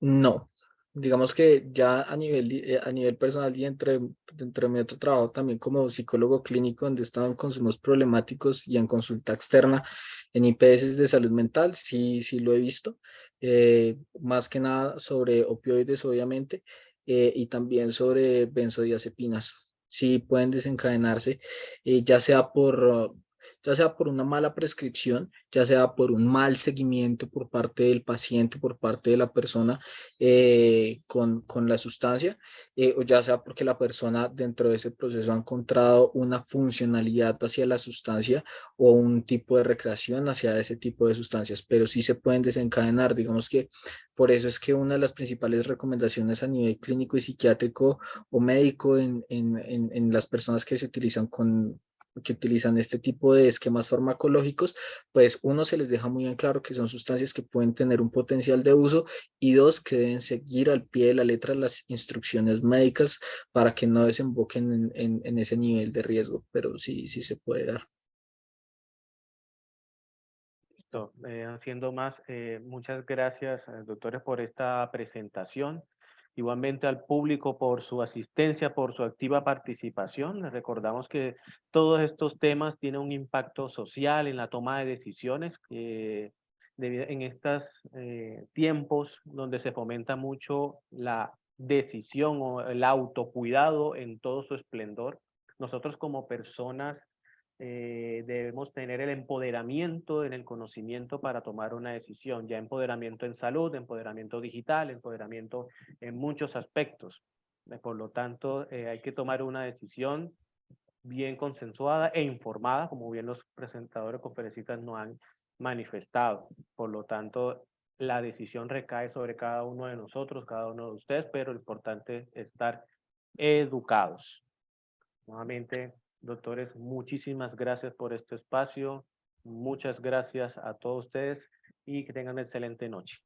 no. Digamos que ya a nivel personal y dentro de mi otro trabajo también como psicólogo clínico, donde he estado en consumos problemáticos y en consulta externa en IPS de salud mental, sí, sí lo he visto. Más que nada sobre opioides, obviamente, y también sobre benzodiazepinas. Sí pueden desencadenarse, ya sea por una mala prescripción, ya sea por un mal seguimiento por parte del paciente, por parte de la persona con la sustancia, o ya sea porque la persona dentro de ese proceso ha encontrado una funcionalidad hacia la sustancia o un tipo de recreación hacia ese tipo de sustancias, pero sí se pueden desencadenar. Digamos que por eso es que una de las principales recomendaciones a nivel clínico y psiquiátrico o médico en las personas que se utilizan que utilizan este tipo de esquemas farmacológicos, pues uno se les deja muy en claro que son sustancias que pueden tener un potencial de uso y dos, que deben seguir al pie de la letra las instrucciones médicas para que no desemboquen en ese nivel de riesgo, pero sí, sí se puede dar. Listo. Haciendo más, muchas gracias, doctores, por esta presentación. Igualmente al público por su asistencia, por su activa participación. Les recordamos que todos estos temas tienen un impacto social en la toma de decisiones en estos tiempos donde se fomenta mucho la decisión o el autocuidado en todo su esplendor. Nosotros como personas debemos tener el empoderamiento en el conocimiento para tomar una decisión, ya empoderamiento en salud, empoderamiento digital, empoderamiento en muchos aspectos. Por lo tanto, hay que tomar una decisión bien consensuada e informada, como bien los presentadores conferencistas nos han manifestado. Por lo tanto, la decisión recae sobre cada uno de nosotros, cada uno de ustedes, pero lo importante es estar educados. Nuevamente, doctores, muchísimas gracias por este espacio. Muchas gracias a todos ustedes y que tengan una excelente noche.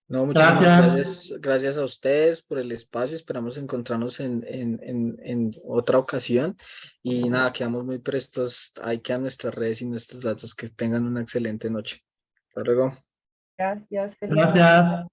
No, muchísimas Gracias. gracias a ustedes por el espacio. Esperamos encontrarnos en otra ocasión. Y nada, quedamos muy prestos. Ahí quedan nuestras redes y nuestros datos. Que tengan una excelente noche. Hasta luego. Gracias, feliz noche. Gracias.